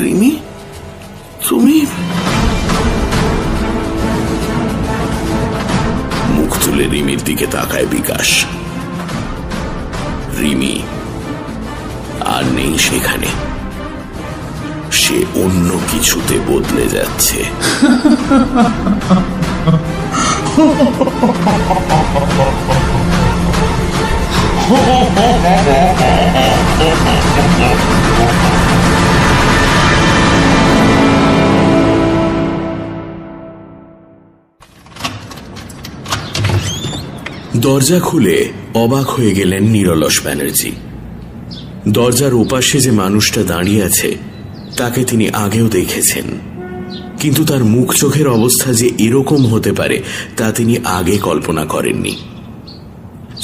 রিমি, তুমি? মুখ তুলে রিমির দিকে তাকায় বিকাশ। রিমি আর নেই সেখানে, সে অন্য কিছুতে বদলে যাচ্ছে। দরজা খুলে অবাক হয়ে গেলেন নিরলস ব্যানার্জি। দরজার ওপাশে যে মানুষটা দাঁড়িয়ে আছে তাকে তিনি আগেও দেখেছেন, কিন্তু তার মুখ চোখের অবস্থা যে এরকম হতে পারে তা তিনি আগে কল্পনা করেননি।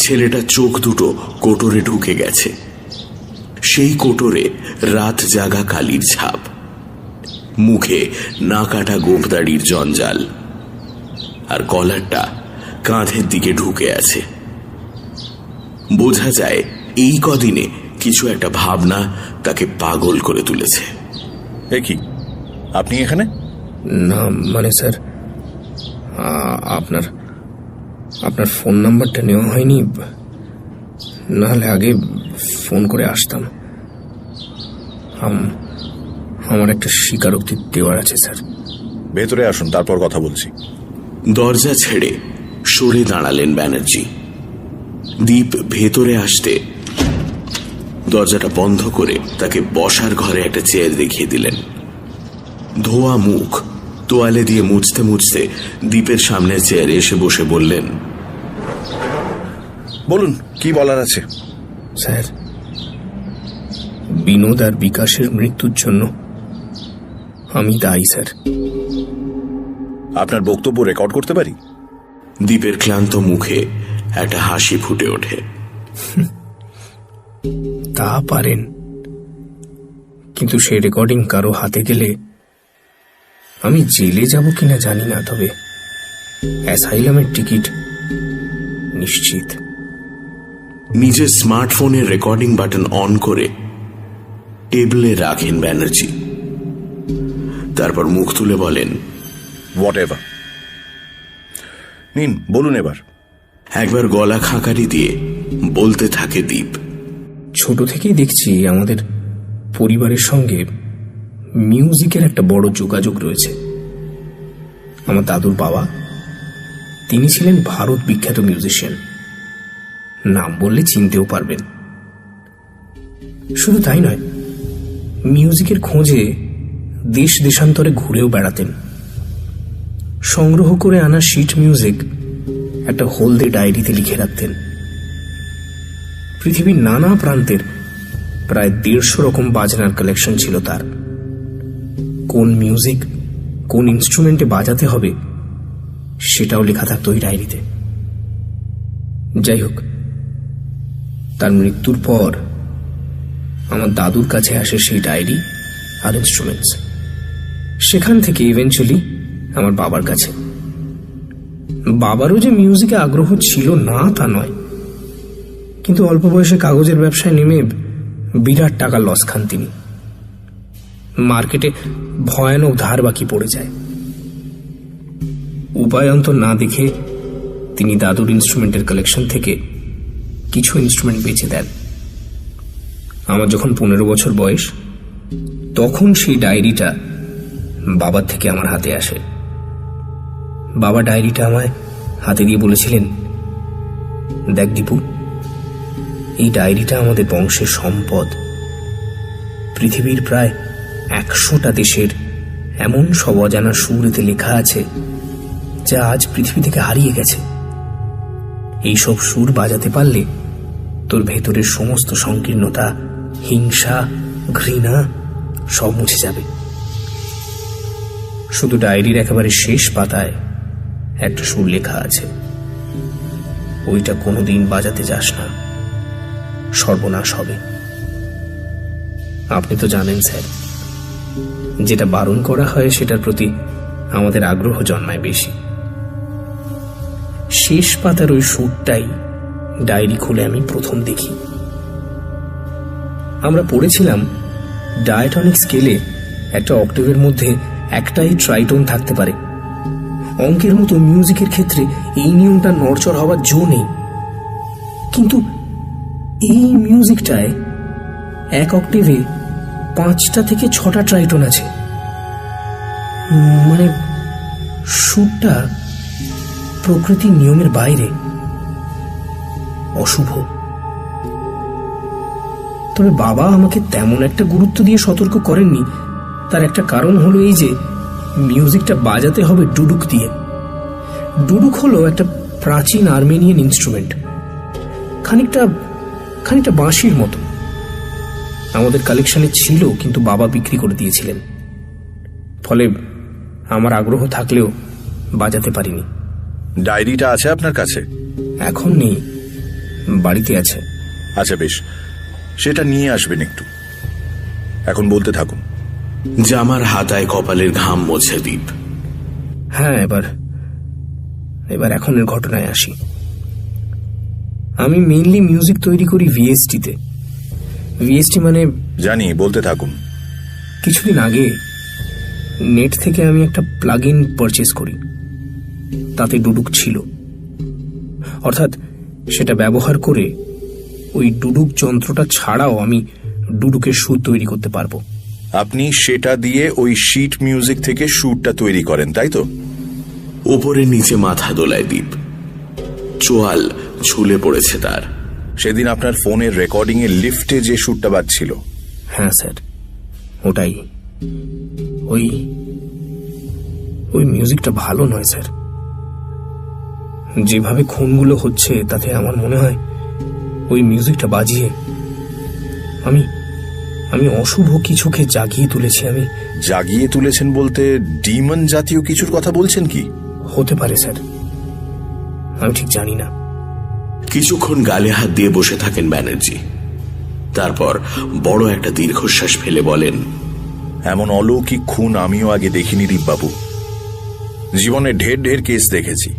ছেলেটা চোখ দুটো কোটরে ঢুকে গেছে, সেই কোটরে রাত জাগা কালির ছাপ, মুখে না কাটা গোঁফদাড়ির জঞ্জাল, আর কলারটা কাঁধের দিকে ঢুকে আছে। বোঝা যায় এই কদিনে কিছু একটা ভাবনা তাকে পাগল করে তুলেছে। এ কি, আপনি এখানে? না মানে স্যার, আপনার ফোন নাম্বারটা নেওয়া হয়নি, নাহলে আগে ফোন করে আসতাম। আমার একটা স্বীকারোক্তি দেওয়ার আছে স্যার। ভেতরে আসুন, তারপর কথা বলছি। দরজা ছেড়ে সরে দাঁড়ালেন ব্যানার্জি। দীপ ভেতরে আসতে দরজাটা বন্ধ করে তাকে বসার ঘরে একটা চেয়ার দেখিয়ে দিলেন। ধোয়া মুখ তোয়ালে দিয়ে মুছতে মুছতে দীপের সামনে চেয়ারে এসে বসে বললেন, বলুন, কি বলার আছে? স্যার, বিনোদ আর বিকাশের মৃত্যুর জন্য আমি দায়ী স্যার। আপনার বক্তব্য রেকর্ড করতে পারি? দীপের ক্লান্ত মুখে একটা হাসি ফুটে ওঠে। তা পারেন, কিন্তু সেই রেকর্ডিং কারো হাতে গেলে আমি জেলে যাব কিনা জানি না, তবে অ্যাসাইলামের টিকিট নিশ্চিত। নিজের স্মার্টফোনের রেকর্ডিং বাটন অন করে টেবিলে রাখেন ব্যানার্জি। তারপর মুখ তুলে বলেন, হোয়াট এভার। নিন, বলুন এবার। একবার গলা খাঁকারি দিয়ে বলতে থাকে দীপ, ছোট থেকেই দেখছি আমাদের পরিবারের সঙ্গে মিউজিকের একটা বড় যোগাযোগ রয়েছে। আমার দাদুর বাবা, তিনি ছিলেন ভারত বিখ্যাত মিউজিশিয়ান, নাম বললে চিনতেও পারবেন। শুধু তাই নয়, মিউজিকের খোঁজে দেশ দেশান্তরে ঘুরেও বেড়াতেন। সংগ্রহ করে আনা শিট মিউজিক একটা হলদে ডায়েরিতে লিখে রাখতেন। পৃথিবীর নানা প্রান্তের প্রায় 150 রকম বাজনার কালেকশন ছিল তার। কোন মিউজিক কোন ইনস্ট্রুমেন্টে বাজাতে হবে সেটাও লেখা থাকতো ওই ডায়েরিতে। যাই হোক, তার মৃত্যুর পর আমার দাদুর কাছে আসে সেই ডায়েরি আর ইনস্ট্রুমেন্টস। সেখান থেকে ইভেন্চুয়ালি আমার বাবার কাছে। বাবারও যে মিউজিকে আগ্রহ ছিল না তা নয়, কিন্তু অল্প বয়সে কাগজের ব্যবসায় নেমে বিরাট টাকা লস খান তিনি। মার্কেটে ভয়ানক ধার বাকি পড়ে যায়। উপায়ন্তর না দেখে তিনি দাদুর ইনস্ট্রুমেন্টের কালেকশন থেকে কিছু ইনস্ট্রুমেন্ট বেচে দেন। আমার যখন 15 বছর বয়স, তখন সেই ডায়েরিটা বাবার থেকে আমার হাতে আসে। বাবা ডায়েরিটা আমায় হাতে দিয়ে বলেছিলেন, দেখ দীপু, এই ডায়েরিটা আমাদের বংশের সম্পদ। পৃথিবীর প্রায় 100টা দেশের এমন সব অজানা সুর এতে লেখা আছে যা আজ পৃথিবী থেকে হারিয়ে গেছে। এইসব সুর বাজাতে পারলে তোর ভেতরের সমস্ত সংকীর্ণতা, হিংসা, ঘৃণা সব মুছে যাবে। শুধু ডায়েরির একেবারে শেষ পাতায় একটা সুর লেখা আছে, ওইটা কোনোদিন বাজাতে যাস না, সর্বনাশ হবে। আপনি তো জানেন স্যার, যেটা বারণ করা হয় সেটার প্রতি আমাদের আগ্রহ জন্মায় বেশি। শেষ পাতার ওই সুরটাই ডায়েরি খুলে আমি প্রথম দেখি। আমরা পড়েছিলাম ডায়াটনিক স্কেলে একটা অক্টেভের মধ্যে একটাই ট্রাইটোন থাকতে পারে। অঙ্কের মতো মিউজিকের ক্ষেত্রে এই নিয়মটা নড়চড় হওয়ার জো নেই, কিন্তু এই মিউজিকটায় এক অক্টেভে 5টা থেকে 6টা ট্রাইটোন আছে। মানে সুরটা প্রকৃতির নিয়মের বাইরে, অশুভ। তবে বাবা আমাকে তেমন একটা গুরুত্ব দিয়ে সতর্ক করেননি। তার একটা কারণ হলো এই যে মিউজিকটা বাজাতে হবে ডুডুক দিয়ে। ডুডুক হলো একটা প্রাচীন আর্মেনিয়ান ইনস্ট্রুমেন্ট, খানিকটা বাঁশির মতো। আমাদের কালেকশনে ছিল, কিন্তু বাবা বিক্রি করে দিয়েছিলেন। ফলে আমার আগ্রহ থাকলেও বাজাতে পারিনি। ডায়েরিটা আছে আপনার কাছে? এখন নেই, বাড়িতে আছে। আচ্ছা বেশ, সেটা নিয়ে আসবেন একটু। এখন বলতে থাকুন। জামার হাতায় কপালের ঘাম মোছে দীপ। হ্যাঁ, এবার এখনের ঘটনায় আসি। আমি মেইনলি মিউজিক তৈরি করি ভিএসটিতে। ভিএসটি মানে জানি, বলতে থাকুন। কিছুদিন আগে নেট থেকে আমি একটা প্লাগ ইন পারচেজ করি, তাতে ডুডুক ছিল। অর্থাৎ সেটা ব্যবহার করে ওই ডুডুক যন্ত্রটা ছাড়াও আমি ডুডুকের সুর তৈরি করতে পারবো। আপনি সেটা দিয়ে ওই শিট মিউজিক থেকে সুরটা তৈরি করেন, তাই তো? উপরে নিচে মাথা দোলায় দীপ, চোয়াল ঝুলে পড়েছে তার। সেদিন আপনার ফোনের রেকর্ডিং এর লিফটে যে সুরটা বাজছিল। হ্যাঁ স্যার, ওটাই। ওই মিউজিকটা ভালো নয় স্যার। যেভাবে খুনগুলো হচ্ছে তাতে আমার মনে হয় ওই মিউজিকটা বাজিয়ে আমি অশুভ কিছুকে জাগিয়ে তুলেছি। আমি জাগিয়ে তুলেছেন বলতে ডিমন জাতীয় কিছুর কথা বলছেন কি? হতে পারে স্যার, আমি ঠিক জানি না। কিছুক্ষণ গালে হাত দিয়ে বসে থাকেন ব্যানার্জি, তারপর বড় একটা দীর্ঘশ্বাস ফেলে বলেন, এমন অলৌকিক খুন আমিও আগে দেখিনি দীপবাবু। জীবনে ঢের কেস দেখেছি।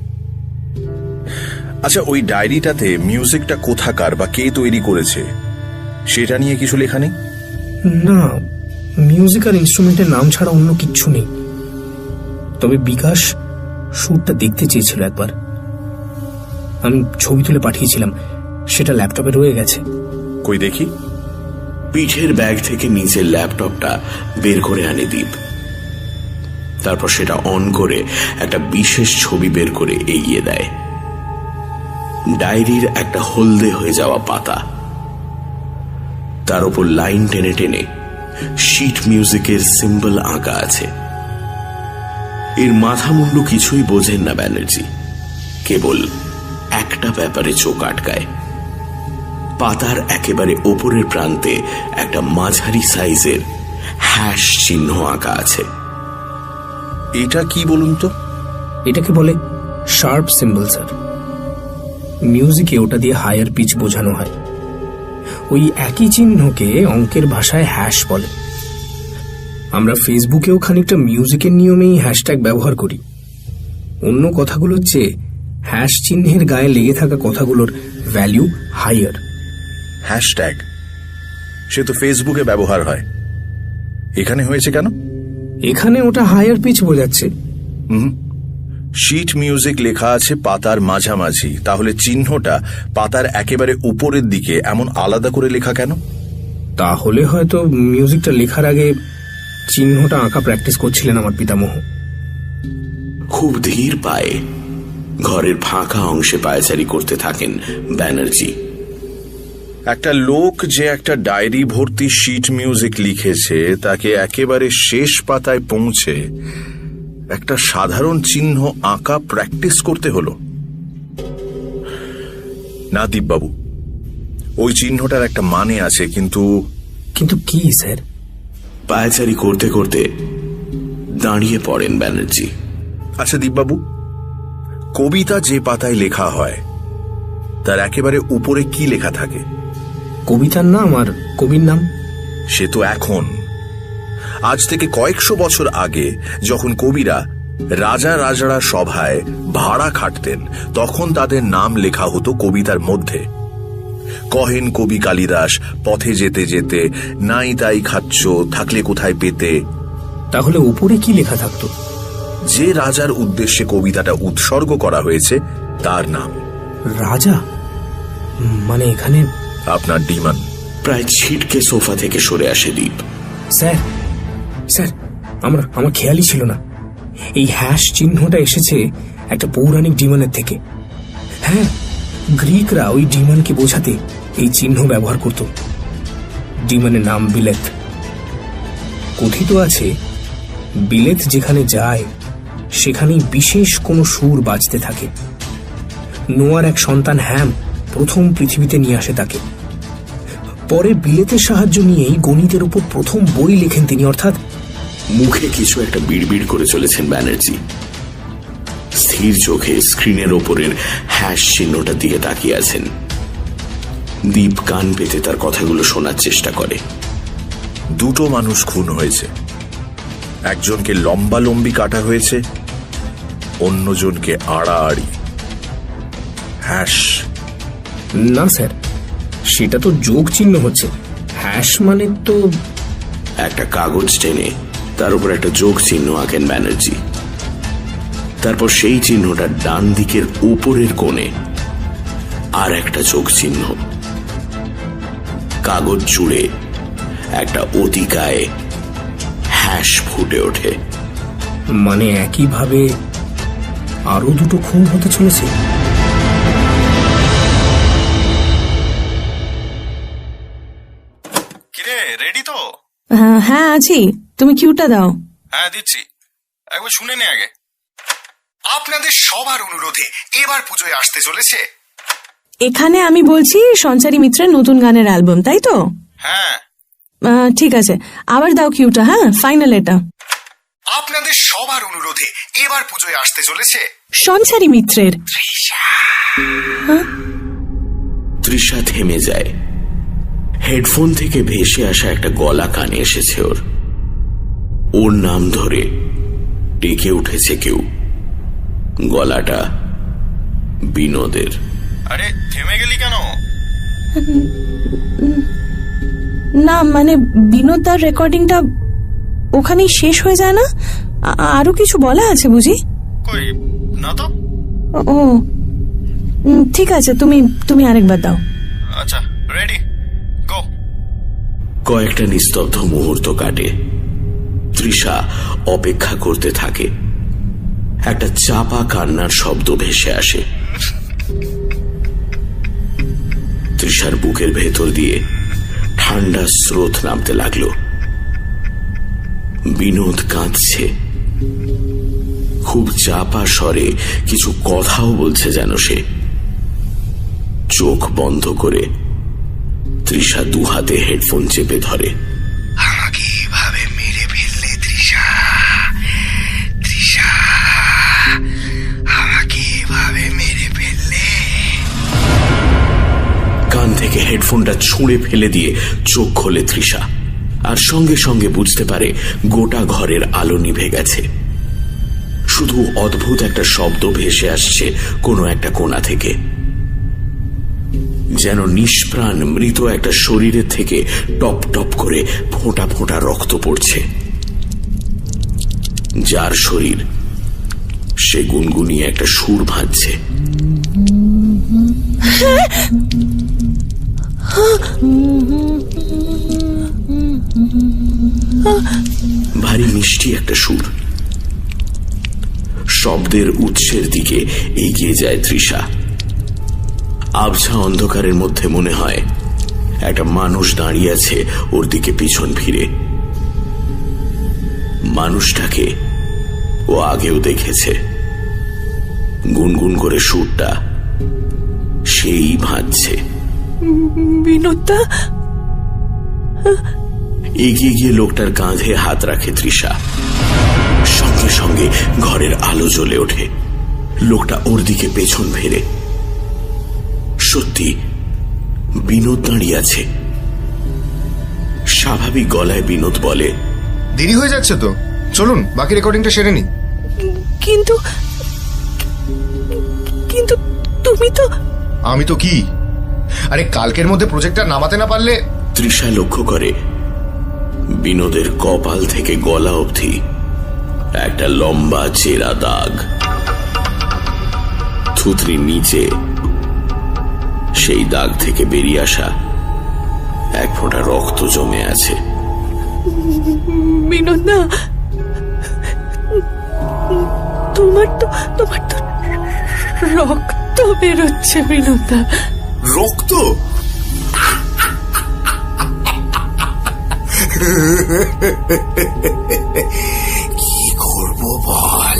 আচ্ছা, ওই ডায়েরিটাতে মিউজিকটা কোথাকার বা কে তৈরি করেছে সেটা নিয়ে কিছু লেখা নেই? না, মিউজিক আর ইনস্ট্রুমেন্টের নাম ছাড়া অন্য কিচ্ছু নেই। তবে বিকাশ সুরটা দেখতে চেয়েছিল একবার। আমি ছবি তুলে পাঠিয়েছিলাম, সেটা ল্যাপটপে রয়ে গেছে। কই দেখি। পিঠের ব্যাগ থেকে নিচের ল্যাপটপটা বের করে আনে দীপ। তারপর সেটা অন করে একটা বিশেষ ছবি বের করে এগিয়ে দেয়। ডায়েরির একটা হলদে হয়ে যাওয়া পাতা, তার উপর লাইন টেনে টেনে শিট মিউজিকের সিম্বল আঁকা আছে। এর মাথা মুন্ডু কিছুই বোঝেন না ব্যানার্জি, কেবল একটা ব্যাপারে চোখ আটকায়। পাতার একেবারে ওপরের প্রান্তে একটা মাঝারি সাইজের হ্যাশ চিহ্ন আঁকা আছে। এটা কি বলুন তো? এটাকে বলে শার্প সিম্বল স্যার। মিউজিকে ওটা দিয়ে হায়ার পিচ বোঝানো হয়। ওই একই চিহ্নকে অঙ্কের ভাষায় হ্যাশ বলে। আমরা ফেসবুকেও খানিকটা মিউজিকের নিয়মেই হ্যাশট্যাগ ব্যবহার করি। অন্য কথাগুলোর চেয়ে হ্যাশ চিহ্নের গায়ে লেগে থাকা কথাগুলোর ভ্যালু হায়ার। হ্যাশট্যাগ সে তো ফেসবুকে ব্যবহার হয়, এখানে হয়েছে কেন? এখানে ওটা হায়ার পিচ বোঝাচ্ছে। শিট মিউজিক লেখা আছে পাতার মাঝামাঝি, তাহলে চিহ্নটা পাতার একেবারে উপরের দিকে এমন আলাদা করে লেখা কেন? তাহলে হয়তো মিউজিকটা লেখার আগে চিহ্নটা আঁকা প্র্যাকটিস করছিলেন আমার পিতামহ। খুব ধীর পায়ে ঘরের ফাঁকা অংশে পায়চারি করতে থাকেন ব্যানার্জি। একটা লোক যে একটা ডায়েরি ভর্তি শিট মিউজিক লিখেছে, তাকে একেবারে শেষ পাতায় পৌঁছে একটা সাধারণ চিহ্ন আঁকা প্র্যাকটিস করতে হলো না দীপবাবু? ওই চিহ্নটার একটা মানে আছে, কিন্তু কিন্তু কি স্যার? পায়চারি করতে করতে দাঁড়িয়ে পড়েন ব্যানার্জি। আচ্ছা দীপবাবু, কবিতা যে পাতায় লেখা হয় তার একেবারে উপরে কি লেখা থাকে? কবিতার নাম আর কবির নাম। সে তো এখন, আজ থেকে কয়েকশো বছর আগে যখন কবিরা রাজা রাজারা সভায় ভাড়া খাটতেন, তখন তাদের নাম লেখা হতো কবিতার মধ্যে। কহেন কবি কালিদাস, পথে যেতে যেতে, নাই তাই খাচ্ছ, থাকলে কোথায় পেতে। তাহলে উপরে কি লেখা থাকতো? যে রাজার উদ্দেশ্যে কবিতাটা উৎসর্গ করা হয়েছে তার নাম। রাজা মানে এখানে আপনার ডিমান। প্রায় ছিটকে সোফা থেকে সরে আসে দীপ। স্যার স্যার আমার খেয়ালই ছিল না এই হ্যাশ চিহ্নটা এসেছে একটা পৌরাণিক ডিমানের থেকে। হ্যাঁ, গ্রিকরা ওই ডিমানকে বোঝাতে এই চিহ্ন ব্যবহার করত। ডিমানের নাম বিলেত। কথিত আছে বিলেত যেখানে যায় সেখানেই বিশেষ কোনো সুর বাজতে থাকে। নোয়ার এক সন্তান হ্যাম প্রথম পৃথিবীতে নিয়ে আসে তাকে। পরে বিলেতের সাহায্য নিয়েই গণিতের উপর প্রথম বই লেখেন তিনি। অর্থাৎ মুখে কিছু একটা বিড়বিড় করে চলেছেন ব্যানার্জি। স্থির চোখে স্ক্রিনের ওপরের হ্যাশ চিহ্নটা দিকে তাকিয়ে আছেন। দীপ কান পেতে তার কথাগুলো শোনার চেষ্টা করে। দুটো মানুষ খুন হয়েছে, একজনকে লম্বালম্বি কাটা হয়েছে, অন্যজনকে আড়াআড়ি। হ্যাশ না স্যার, সেটা তো যোগ চিহ্ন হচ্ছে। হ্যাশ মানে তো একটা কাগজ টেনে তার উপর একটা যোগ চিহ্ন আঁকেন ব্যানার্জি। তারপর সেই চিহ্নটা ডান দিকের উপরের কোণে আর একটা যোগ চিহ্ন। কাগজ জুড়ে একটা অতিকায় হ্যাশ ফুটে ওঠে। মানে একইভাবে আরো দুটো খুন হতে চলেছে। কিরে, রেডি তো? হ্যাঁ আছি। তুমি কিউটা দাও। হ্যাঁ দিচ্ছি, একবার শুনে নে আগে। আপনাদের সবার অনুরোধে এবার পুজোয় আসতে চলেছে। এখানে আমি বলছি সঞ্চারী মিত্রের নতুন গানের অ্যালবাম, তাই তো? হ্যাঁ ঠিক আছে, আবার দাও কিউটা। হ্যাঁ, ফাইনাল এটা। আপনাদের সবার অনুরোধে এবার পুজোয় আসতে চলেছে সঞ্চারী মিত্রের। তৃষা থেমে যায়। হেডফোন থেকে ভেসে আসা একটা গলা কানে এসেছে ওর। ওর নাম ধরে ডেকে উঠেছে কেউ। গলাটা বিনোদের। আরে থেমে গেলি কেন? না মানে বিনোদার রেকর্ডিংটা ওখানেই শেষ হয়ে যায় না? আরো কিছু বলা আছে বুঝি? কই না তো। ও ঠিক আছে, তুমি আরেকবার দাও। আচ্ছা, রেডি, গো। কয়েকটা নিস্তব্ধ মুহূর্ত কাটে। তৃষা অপেক্ষা করতে থাকে। একটা চাপা কান্নার শব্দ ভেসে আসে। তৃষার বুকের ভেতর দিয়ে ঠান্ডা স্রোত নামতে লাগলো। বিনোদ কাঁদছে, খুব চাপা স্বরে কিছু কথাও বলছে যেন সে। চোখ বন্ধ করে তৃষা দুহাতে হেডফোন চেপে ধরে। আমাকে এভাবে মেরে ফেললে তৃষা, তৃষা, আমাকে এভাবে মেরে ফেললে। কান থেকে হেডফোনটা ছুঁড়ে ফেলে দিয়ে চোখ খোলে তৃষা, আর সঙ্গে সঙ্গে বুঝতে পারে গোটা ঘরের আলো নিভে গেছে। শুধু অদ্ভুত একটা শব্দ ভেসে আসছে কোনো একটা কোণা থেকে, যেন নিষ্প্রাণ মৃত একটা শরীরের থেকে টপ টপ করে ফোঁটা ফোঁটা রক্ত পড়ছে। যার শরীর, সে গুনগুনিয়ে একটা সুর ভাজছে। ভারী মিষ্টি একটা সুর। শব্দের উৎসের দিকে এগিয়ে যায় তৃষা। আবছা অন্ধকারের মধ্যে মনে হয় একটা মানুষ দাঁড়িয়ে আছে ওর দিকে পিছন ফিরে। মানুষটাকে ও আগেও দেখেছে। গুনগুন করে সুরটা সেই ভাজছে। বিনোদা। এগিয়ে গিয়ে লোকটার কাঁধে হাত রাখে তৃষা। সঙ্গে সঙ্গে ঘরের আলো জ্বলে ওঠে। লোকটা ওর দিকে পেছন ফেরে। সত্যি বিনোদ দাঁড়িয়ে আছে। স্বাভাবিক গলায় বিনোদ বলে, দেরি হয়ে যাচ্ছে তো, চলুন বাকি রেকর্ডিংটা সেরে নি। কিন্তু কিন্তু তুমি তো। আমি তো কি? আরে কালকের মধ্যে প্রজেক্টটা নামাতে না পারলে। তৃষা লক্ষ্য করে বিনোদের কপাল থেকে গলা অবধি একটা লম্বা চেরা দাগ। থুতরির নিচে সেই দাগ থেকে বেরিয়ে আসা এক ফোঁটা রক্ত জমে আছে। বিনোদা, তোমার তো রক্ত বেরোচ্ছে বিনোদা। রক্ত? কি করব বল,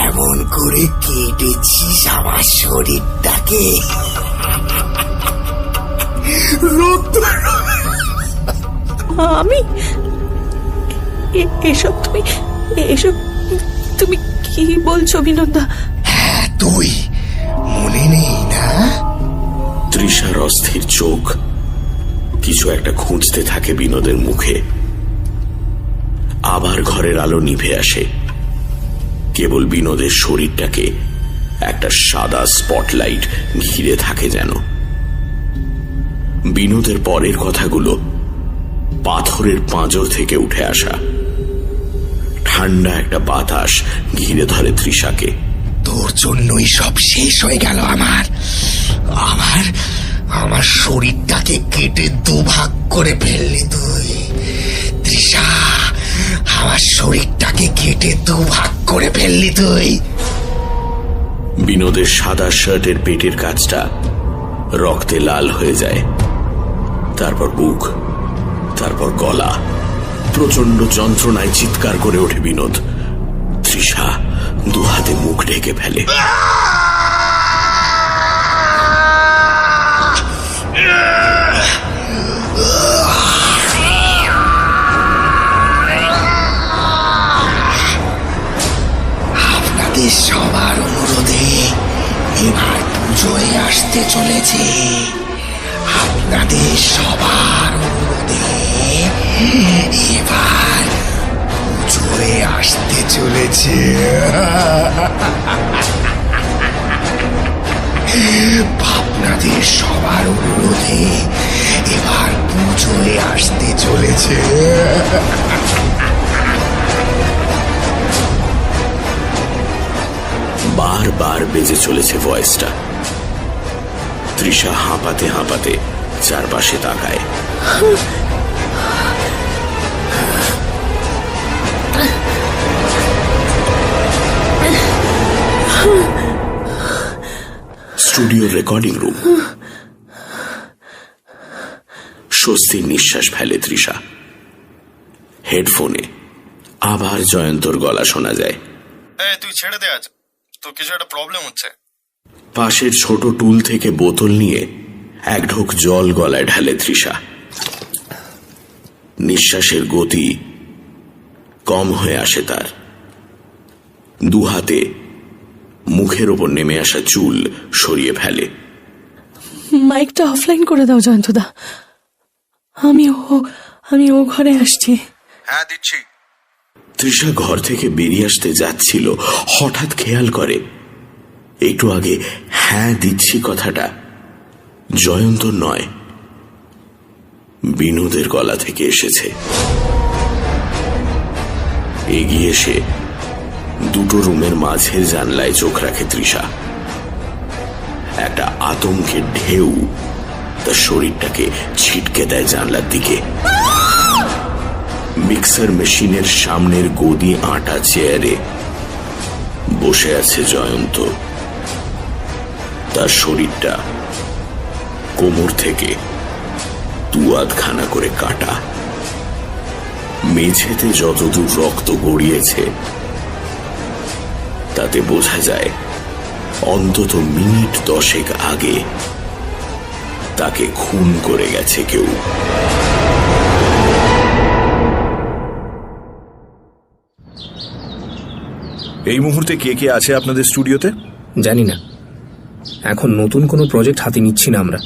এমন করে কেটেছিস আমার শরীরটাকে। রক্ত? আমি এসব তুমি কি বলছো বিনোদা? হ্যাঁ, তুই মনে নেই না? তৃষার অস্থির চোখ কিছু একটা খুঁজতে থাকে বিনোদের মুখে। আবার ঘরের আলো নিভে আসে। কেবল বিনোদের শরীরটাকে একটা সাদা স্পটলাইট ঘিরে থাকে যেন। বিনোদের পরের কথাগুলো পাথরের পাঁজর থেকে উঠে আসা। ঠান্ডা একটা বাতাস ঘিরে ধরে তৃষাকে। তোর জন্যই সব শেষ হয়ে গেল। আমার শরীরটাকে কেটে দুভাগ করে ফেললি তুই তৃষা। আমার শরীরটাকে কেটে দুভাগ করে ফেললি তুই। বিনোদের সাদা শার্টের পেটের কাছটা রক্তে লাল হয়ে যায়। তারপর বুক, তারপর গলা। প্রচন্ড যন্ত্রণায় চিৎকার করে ওঠে বিনোদ। তৃষা দুহাতে মুখ ঢেকে ফেলে। আপনাদের সবার অনুরোধে এবার পুজোয় আসতে চলেছে। আপনাদের সবার অনুরোধে এবার পুজোয় আসতে চলেছে। আপনাদের সবার অনুরোধে এবার পুজোয় আসতে চলেছে। বারবার বেজে চলেছে ভয়েসটা। তৃষা হাঁপাতে হাঁপাতে চারপাশে তাকায়। স্টুডিওর রেকর্ডিং রুম। স্বস্তির নিঃশ্বাস ফেলে তৃষা। হেডফোনে আবার জয়ন্তর গলা শোনা যায়। তুই ছেড়ে দে, আজ তোর কিছু একটা প্রবলেম হচ্ছে। পাশের ছোট টুল থেকে বোতল নিয়ে এক ঢোক জল গলায় ঢালে তৃষা। নিঃশ্বাসের গতি কম হয়ে আসে তার। দুহাতে মুখের ওপর নেমে আসা চুল সরিয়ে ফেলে। মাইকটা অফলাইন করে দাও জয়ন্তদা, আমি ও ঘরে আসছি। হ্যাঁ দিচ্ছি। তৃষা ঘর থেকে বেরিয়ে আসতে যাচ্ছিল, হঠাৎ খেয়াল করে একটু আগে হ্যাঁ দিচ্ছি কথাটা জয়ন্ত নয়, বিনোদের গলা থেকে এসেছে। এগিয়ে এসে দুটো রুমের মাঝের জানলায় চোখ রাখে তৃষা। একটা আতঙ্কের ঢেউ তার শরীরটাকে ছিটকে দেয় জানলার দিকে। মিক্সার মেশিনের সামনের গদি আটা চেয়ারে বসে আছে জয়ন্ত। তার শরীরটা কোমর থেকে দুয়াদখানা করে কাটা। মেঝেতে যতদূর রক্ত গড়িয়েছে তাতে বোঝা যায় অন্তত মিনিট 10 আগে তাকে খুন করে গেছে কেউ। এই মুহূর্তে কে কে আছে আপনাদের স্টুডিওতে? জানি না, এখন নতুন কোনো প্রজেক্ট হাতে নিচ্ছি না আমরা।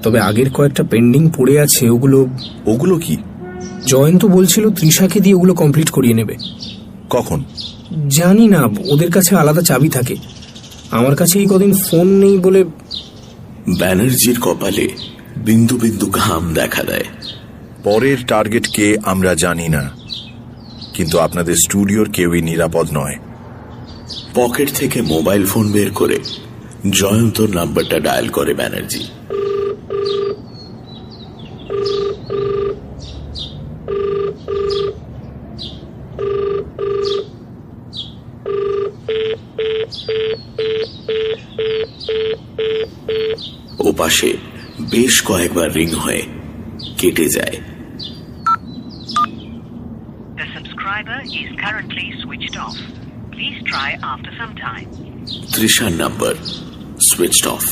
তবে আগের কয়েকটা পেন্ডিং পড়ে আছে। ওগুলো কি? জয়ন্ত বলছিল তৃষাকে দিয়ে ওগুলো কমপ্লিট করিয়ে নেবে। কখন? জানি না, ওদের কাছে আলাদা চাবি থাকে। আমার কাছে এই কদিন ফোন নেই বলে। ব্যানার্জির কপালে বিন্দু বিন্দু ঘাম দেখা দেয়। পরের টার্গেট কে আমরা জানি না, কিন্তু আপনাদের স্টুডিওর কেউই নিরাপদ নয়। পকেট থেকে মোবাইল ফোন বের করে জয়ন্তর নাম্বারটা ডায়াল করে ব্যানার্জি। ওপাশে বেশ কয়েকবার রিং হয়ে কেটে যায়। তৃষার নাম্বার সুইচড অফ।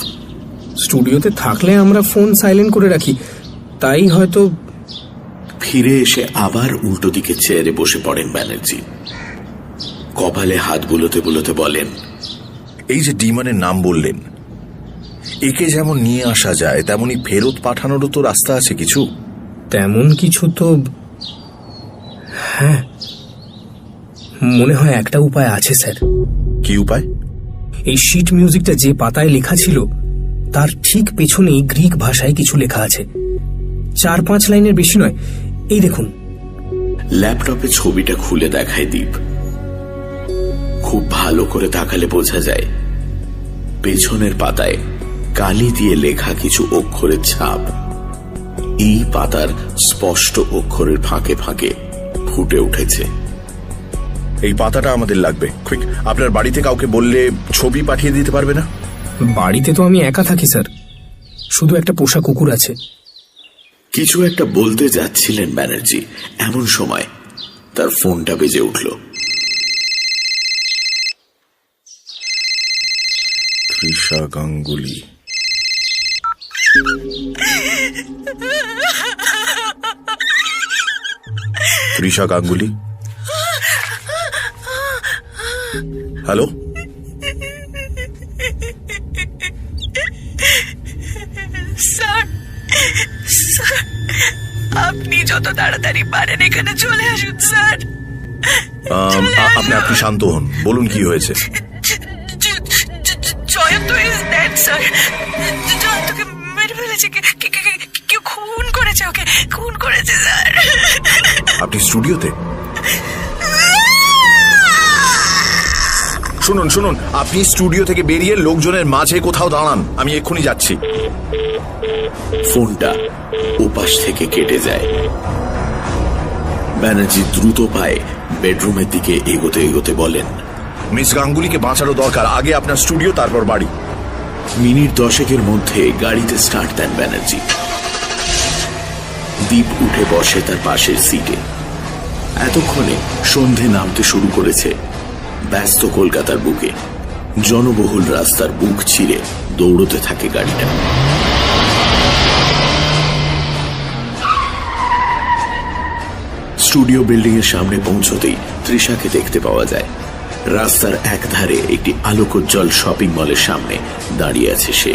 স্টুডিওতে থাকলে আমরা ফোন সাইলেন্ট করে রাখি, তাই হয়তো। ফিরে এসে আবার উল্টো দিকে চেয়ারে বসে পড়েন ব্যানার্জি। কপালে হাত বুলোতে বুলোতে বলেন, এই যে ডিমানের নাম বললেন, একে যেমন নিয়ে আসা যায় তেমনি ফেরত পাঠানোরও তো রাস্তা আছে কিছু? তেমন কিছু তো হ্যাঁ, মনে হয় একটা উপায় আছে স্যার। কি উপায়? এই শিট মিউজিকটা যে পাতায় লেখা ছিল তার ঠিক পেছনেই গ্রিক ভাষায় কিছু লেখা আছে। 4-5 লাইনের বেশি নয়। এই দেখুন। ল্যাপটপে ছবিটা খুলে দেখায় দীপ। খুব ভালো করে তাকালে বোঝা যায় পেছনের পাতায় কালি দিয়ে লেখা কিছু অক্ষরের ছাপ এই পাতার স্পষ্ট অক্ষরের ফাঁকে ফাঁকে ফুটে উঠেছে। এই পাতাটা আমাদের লাগবে। কুইক, আপনার বাড়িতে কাউকে বললে ছবি পাঠিয়ে দিতে পারবে না? বাড়িতে তো আমি একা থাকি স্যার, শুধু একটা পোষা কুকুর আছে। কিছু একটা বলতে যাচ্ছিলেন ব্যানার্জি, এমন সময় তার ফোনটা বেজে উঠল। তৃষা গাঙ্গুলি। তৃষা গাঙ্গুলি, হ্যালো? স্যার, আপনি যত তাড়াতাড়ি পারেন এখানে চলে আসুন স্যার। আপনি শান্ত হন, বলুন কি হয়েছে? Jayanta is dead sir. জয়ন্তকে মেরে ফেলেছে, কেউ খুন করেছে, ওকে খুন করেছে স্যার। আপনি স্টুডিওতে? শুনুন শুনুন, আপনি স্টুডিও থেকে বেরিয়ে লোকজনের মাঝে কোথাও দাঁড়ান, আমি এক্ষুনি যাচ্ছি। ফোনটা ওপাশ থেকে কেটে যায়। ব্যানার্জি দ্রুত পায়ে বেডরুমের দিকে এগোতে এগোতে বলেন, মিস গাঙ্গুলিকে বাঁচানো দরকার, আগে আপনার স্টুডিও তারপর বাড়ি। মিনিট 10 মধ্যে গাড়িতে স্টার্ট দেন ব্যানার্জি। দীপ উঠে বসে তার পাশের সিটে। এতক্ষণে সন্ধে নামতে শুরু করেছে ব্যস্ত কলকাতার বুকে। জনবহুল রাস্তার বুক ছিঁড়ে দৌড়তে থাকে গাড়িটা। স্টুডিও বিল্ডিং এর সামনে পৌঁছতেই তৃষাকে দেখতে পাওয়া যায়। রাস্তার একধারে একটি আলোকোজ্জ্বল শপিং মলের সামনে দাঁড়িয়ে আছে সে।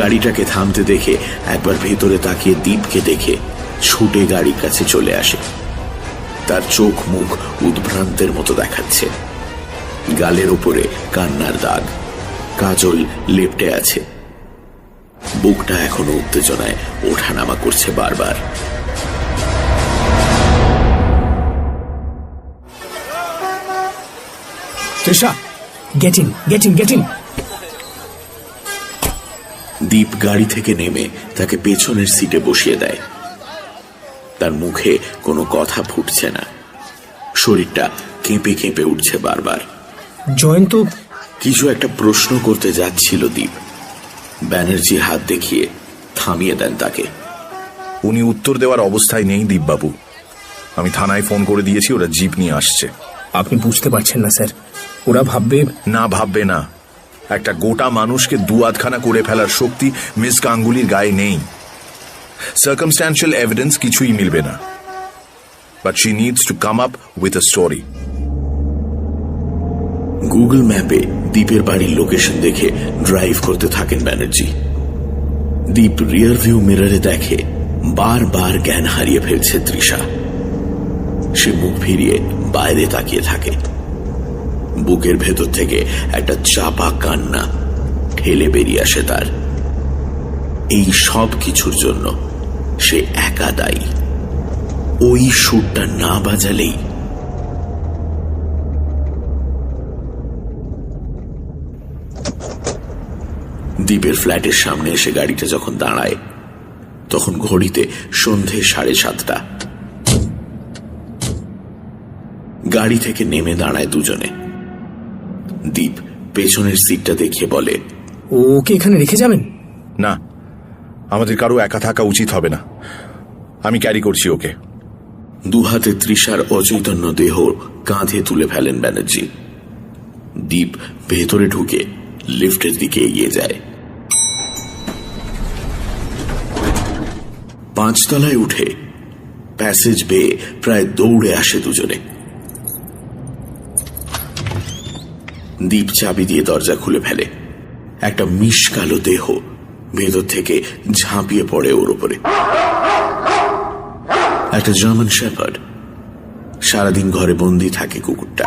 গাড়িটাকে থামতে দেখে একবার ভেতরে তাকিয়ে দীপকে দেখে ছুটে গাড়ির কাছে চলে আসে। তার চোখ মুখ উদ্ভ্রান্তের মতো দেখাচ্ছে। গালের উপরে কান্নার দাগ, কাজল লেপ্টে আছে। বুকটা এখনো উত্তেজনায় ওঠানামা করছে বারবার। Trisha, get in, get in, get in. Deep গাড়ি থেকে নেমে তাকে পেছনের সিটে বসিয়ে দেয়। তার মুখে কোনো কথা ফুটছে না, শরীরটা কেঁপে কেঁপে উঠছে বারবার। জয়ন্ত কিছু একটা প্রশ্ন করতে যাচ্ছিল দীপ। ব্যানার্জি হাত দেখিয়ে থামিয়ে দেন তাকে। উনি উত্তর দেওয়ার অবস্থায় নেই দীপবাবু। আমি থানায় ফোন করে দিয়েছি, ওরা জিপ নিয়ে আসছে। আপনি বুঝতে পারছেন না স্যার, ওরা ভাববে। না, ভাববে না। একটা গোটা মানুষকে দুআধখানা করে ফেলার শক্তি মিস গাঙ্গুলির গায়ে নেই। সার্কামস্ট্যান্সিয়াল এভিডেন্স কিছুই মিলবে না। But she needs to come up with a story. Google ম্যাপে দীপের বাড়ির লোকেশন দেখে ড্রাইভ করতে থাকেন ব্যানার্জি। দীপ রিয়ার ভিউ মিররে দেখে বারবার জ্ঞান হারিয়ে ফেলছে তৃষা। সে মুখ ফিরিয়ে বাইরে তাকিয়ে থাকে। বুকের ভেতর থেকে একটা চাপা কান্না ঠেলে বেরিয়ে আসে তার। এই সব কিছুর জন্য সে একা দায়ী। ওই সুরটা না বাজালেই। দ্বীপের ফ্ল্যাটের সামনে এসে গাড়িটা যখন দাঁড়ায় তখন ঘড়িতে সন্ধে 7:30। গাড়ি থেকে নেমে দাঁড়ায় দুজনে। দীপ পেছনের সিটটা দেখিয়ে বলে, ওকে এখানে রেখে যাবেন? না, আমাদের কারো একা থাকা উচিত হবে না। আমি ক্যারি করছি ওকে। দুহাতে তৃষার অচৈতন্য দেহ কাঁধে তুলে ফেলেন ব্যানার্জি। দীপ ভেতরে ঢুকে লিফটের দিকে এগিয়ে যায়। 5 তলায় উঠে প্যাসেজ বেয়ে প্রায় দৌড়ে আসে দুজনে। দীপ চাবি দিয়ে দরজা খুলে ফেলে। একটা মিশকালো দেহ ভেতর থেকে ঝাঁপিয়ে পড়ে ওর উপরে। একটা জার্মান শেপার্ড। সারাদিন ঘরে বন্দি থাকে কুকুরটা।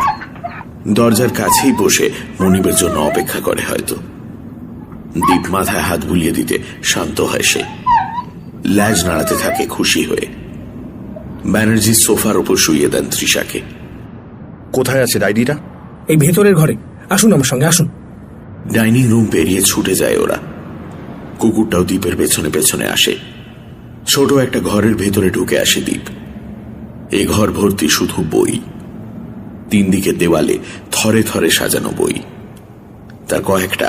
দরজার কাছেই বসে মনিবের জন্য অপেক্ষা করে হয়তো। দীপ মাথায় হাত বুলিয়ে দিতে শান্ত হয় সে। ল্যাজ নাড়াতে থাকে খুশি হয়ে। ব্যানার্জি সোফার উপর শুইয়ে দেন তৃষাকে। কোথায় আছে ডায়েরিটা? এই ভেতরের ঘরে। আসুন আমার সঙ্গে, আসুন। ডাইনিং রুম পেরিয়ে ছুটে যায় ওরা। কুকুরটাও দীপের পেছনে পেছনে আসে। ছোট একটা ঘরের ভেতরে ঢুকে আসে দীপ। এই ঘর ভর্তি শুধু বই। 3 দিকে দেওয়ালে থরে থরে সাজানো বই। তার কয়েকটা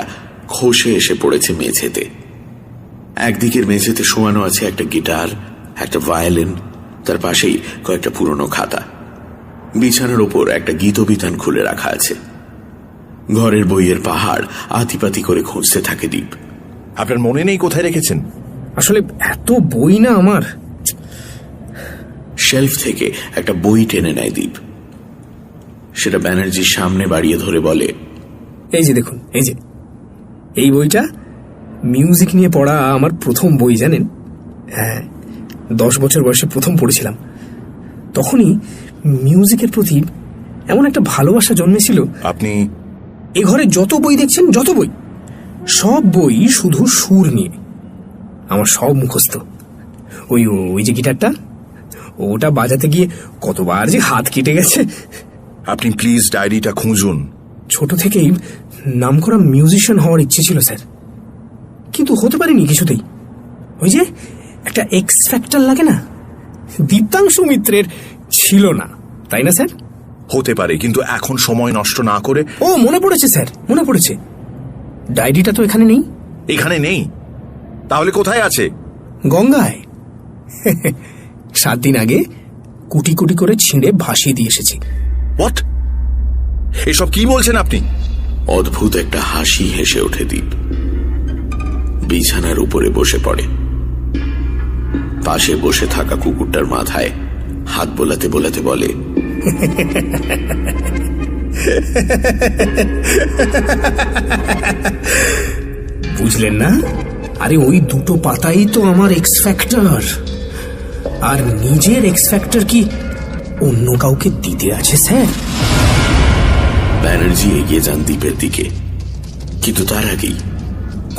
খসে এসে পড়েছে মেঝেতে। একদিকের মেঝেতে শোয়ানো আছে একটা গিটার, একটা ভায়োলিন, তার পাশেই কয়েকটা পুরনো খাতা। বিছানার উপর একটা গীতবিতান খুলে রাখা আছে। ঘরের বইয়ের পাহাড় আতিপাতি করে খুঁজতে থাকে দীপ। আপনার মনে নেই কোথায় রেখেছেন? আসলে এত বই না আমার। শেলফ থেকে একটা বই টেনে নেয় দীপ। সেটা ব্যানার্জির সামনে বাড়িয়ে ধরে বলে, এই যে দেখুন, এই যে এই বইটা মিউজিক নিয়ে পড়া আমার প্রথম বই, জানেন? হ্যাঁ, 10 বছর বয়সে প্রথম পড়েছিলাম। তখনই মিউজিকের প্রতি এমন একটা ভালোবাসা জন্মেছিল। আপনি এ ঘরে যত বই দেখছেন, যত বই, সব বই শুধু সুর নিয়ে। আমার সব মুখস্থ। ওই যে গিটারটা, ওটা বাজাতে গিয়ে কতবার যে হাত কেটে গেছে। আপনি প্লিজ ডায়েরিটা খুঁজুন। ছোট থেকেই নামকরা মিউজিশিয়ান হওয়ার ইচ্ছে ছিল স্যার, কিন্তু হতে পারিনি কিছুতেই। ওই যে একটা এক্স ফ্যাক্টর লাগে না, দীপ্তাংশু মিত্রের ছিল না, তাই না স্যার? হতে পারে, কিন্তু এখন সময় নষ্ট না করে। ও মনে পড়েছে স্যার, মনে পড়েছে। ডায়েরিটা তো এখানে নেই। এখানে নেই? তাহলে কোথায় আছে? গঙ্গায়। 7 দিন আগে কুটি কুটি করে ছিঁড়ে ভাসিয়ে দিয়ে এসেছি। হোয়াট? এসব কি বলছেন আপনি? অদ্ভুত একটা হাসি হেসে ওঠে দীপ। বিছানার উপরে বসে পড়ে। পাশে বসে থাকা কুকুরটার মাথায় হাত বোলাতে বোলাতে বলে, বুঝলেন না? আরে ওই দুটো পাতাই তো আমার এক্স ফ্যাক্টর। আর নিজের এক্স ফ্যাক্টর কি অন্য কাউকে দিতে আছে স্যার? ব্যানার্জি এগিয়ে যান দীপের দিকে, কিন্তু তার আগেই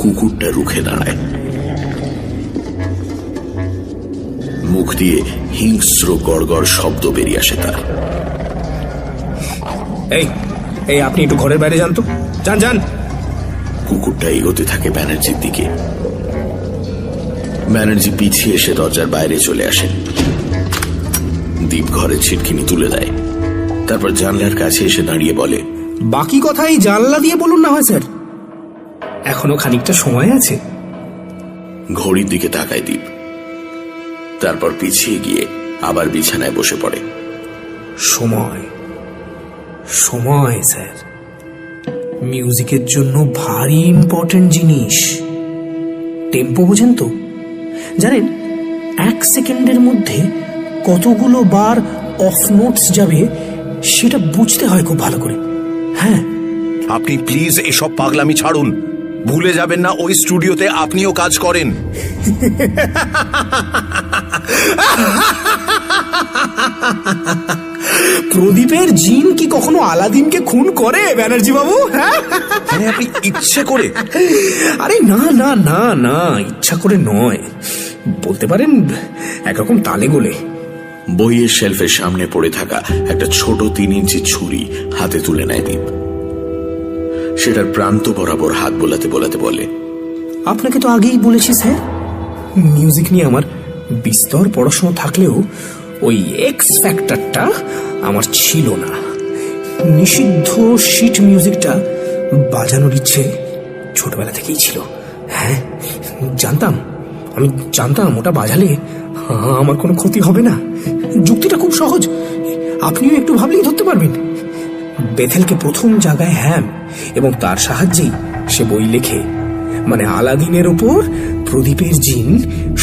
কুকুরটা রুখে দাঁড়ায়। মুখ দিয়ে হিংস্র গড়গড় শব্দ বেরিয়ে আসে তার। এই এই আপনি একটু ঘরের বাইরে যান তো, যান যান। কুকুরটা এগোতে থাকে ব্যানার্জির দিকে। ব্যানার্জি পিছিয়ে এসে দরজার বাইরে চলে আসেন। দীপ ঘরের ছিটকিনি তুলে দেয়, তারপর জানলার কাছে এসে দাঁড়িয়ে বলে, বাকি কথা এই জানলা দিয়ে বলুন না হয় স্যার, এখনো খানিকটা সময় আছে। ঘড়ির দিকে তাকায় দীপ, তারপর পিছিয়ে গিয়ে আবার বিছানায় বসে পড়ে। সময় সময় স্যার মিউজিকের জন্য ভারী ইম্পর্টেন্ট জিনিস। টেম্পো বোঝেন তো? জানেন 1 সেকেন্ডের মধ্যে কতগুলো বার অফ নোটস যাবে সেটা বুঝতে হয় খুব ভালো করে। হ্যাঁ, আপনি প্লিজ এসব পাগলামি ছাড়ুন। ভুলে যাবেন না ওই স্টুডিওতে আপনিও কাজ করেন। প্রদীপের জিন কি কখনো আলাদিনকে খুন করে ব্যানার্জি বাবু? হ্যাঁ, আপনি ইচ্ছে করে? আরে না না না না, ইচ্ছা করে নয়, বলতে পারেন একরকম তালে গোলে। বইয়ের শেলফের সামনে পড়ে থাকা একটা ছোট 3 ইঞ্চি ছুরি হাতে তুলে নেয় দীপ। সেটার প্রান্ত বরাবর হাত বোলাতে বোলাতে বলে, আপনাকে তো আগেই বলেছি স্যার, মিউজিক নিয়ে আমার বিস্তর পড়াশোনা থাকলেও ওই এক্স ফ্যাক্টরটা আমার ছিল না। নিষিদ্ধ শিট মিউজিকটা বাজানোর ইচ্ছে ছোটবেলা থেকেই ছিল। হ্যাঁ জানতাম, আমি জানতাম ওটা বাজালে আমার কোনো ক্ষতি হবে না। যুক্তিটা খুব সহজ, আপনিও একটু ভাবলেই ধরতে পারবেন। বেথেলকে প্রথম জায়গায় হ্যাম এবং তার সাহায্যেই সে বই লেখে, মানে আলাদিনের ওপর প্রদীপের জিন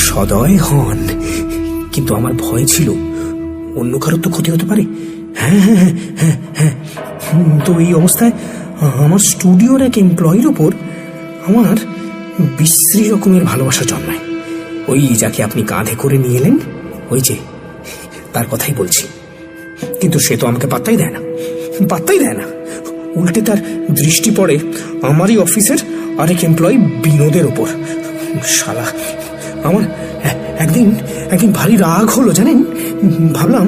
সদয় হন। কিন্তু আমার ভয় ছিল অন্য কারোর তো ক্ষতি হতে পারে। হ্যাঁ হ্যাঁ হ্যাঁ হ্যাঁ, তো এই অবস্থায় আমার স্টুডিওর এক এমপ্লয়ির ওপর আমার বিশ্রী রকমের ভালোবাসা জন্মায়। ওই যাকে আপনি কাঁধে করে নিয়ে এলেন, ওই যে তার কথাই বলছি। কিন্তু সে তো আমাকে পাত্তাই দেয় না, পাত্তাই দেয় না। উল্টে তার দৃষ্টি পড়ে আমারই অফিসের আরেক এমপ্লয়ি বিনোদের ওপর। শালা, আমার একদিন ভারী রাগ হলো জানেন। ভাবলাম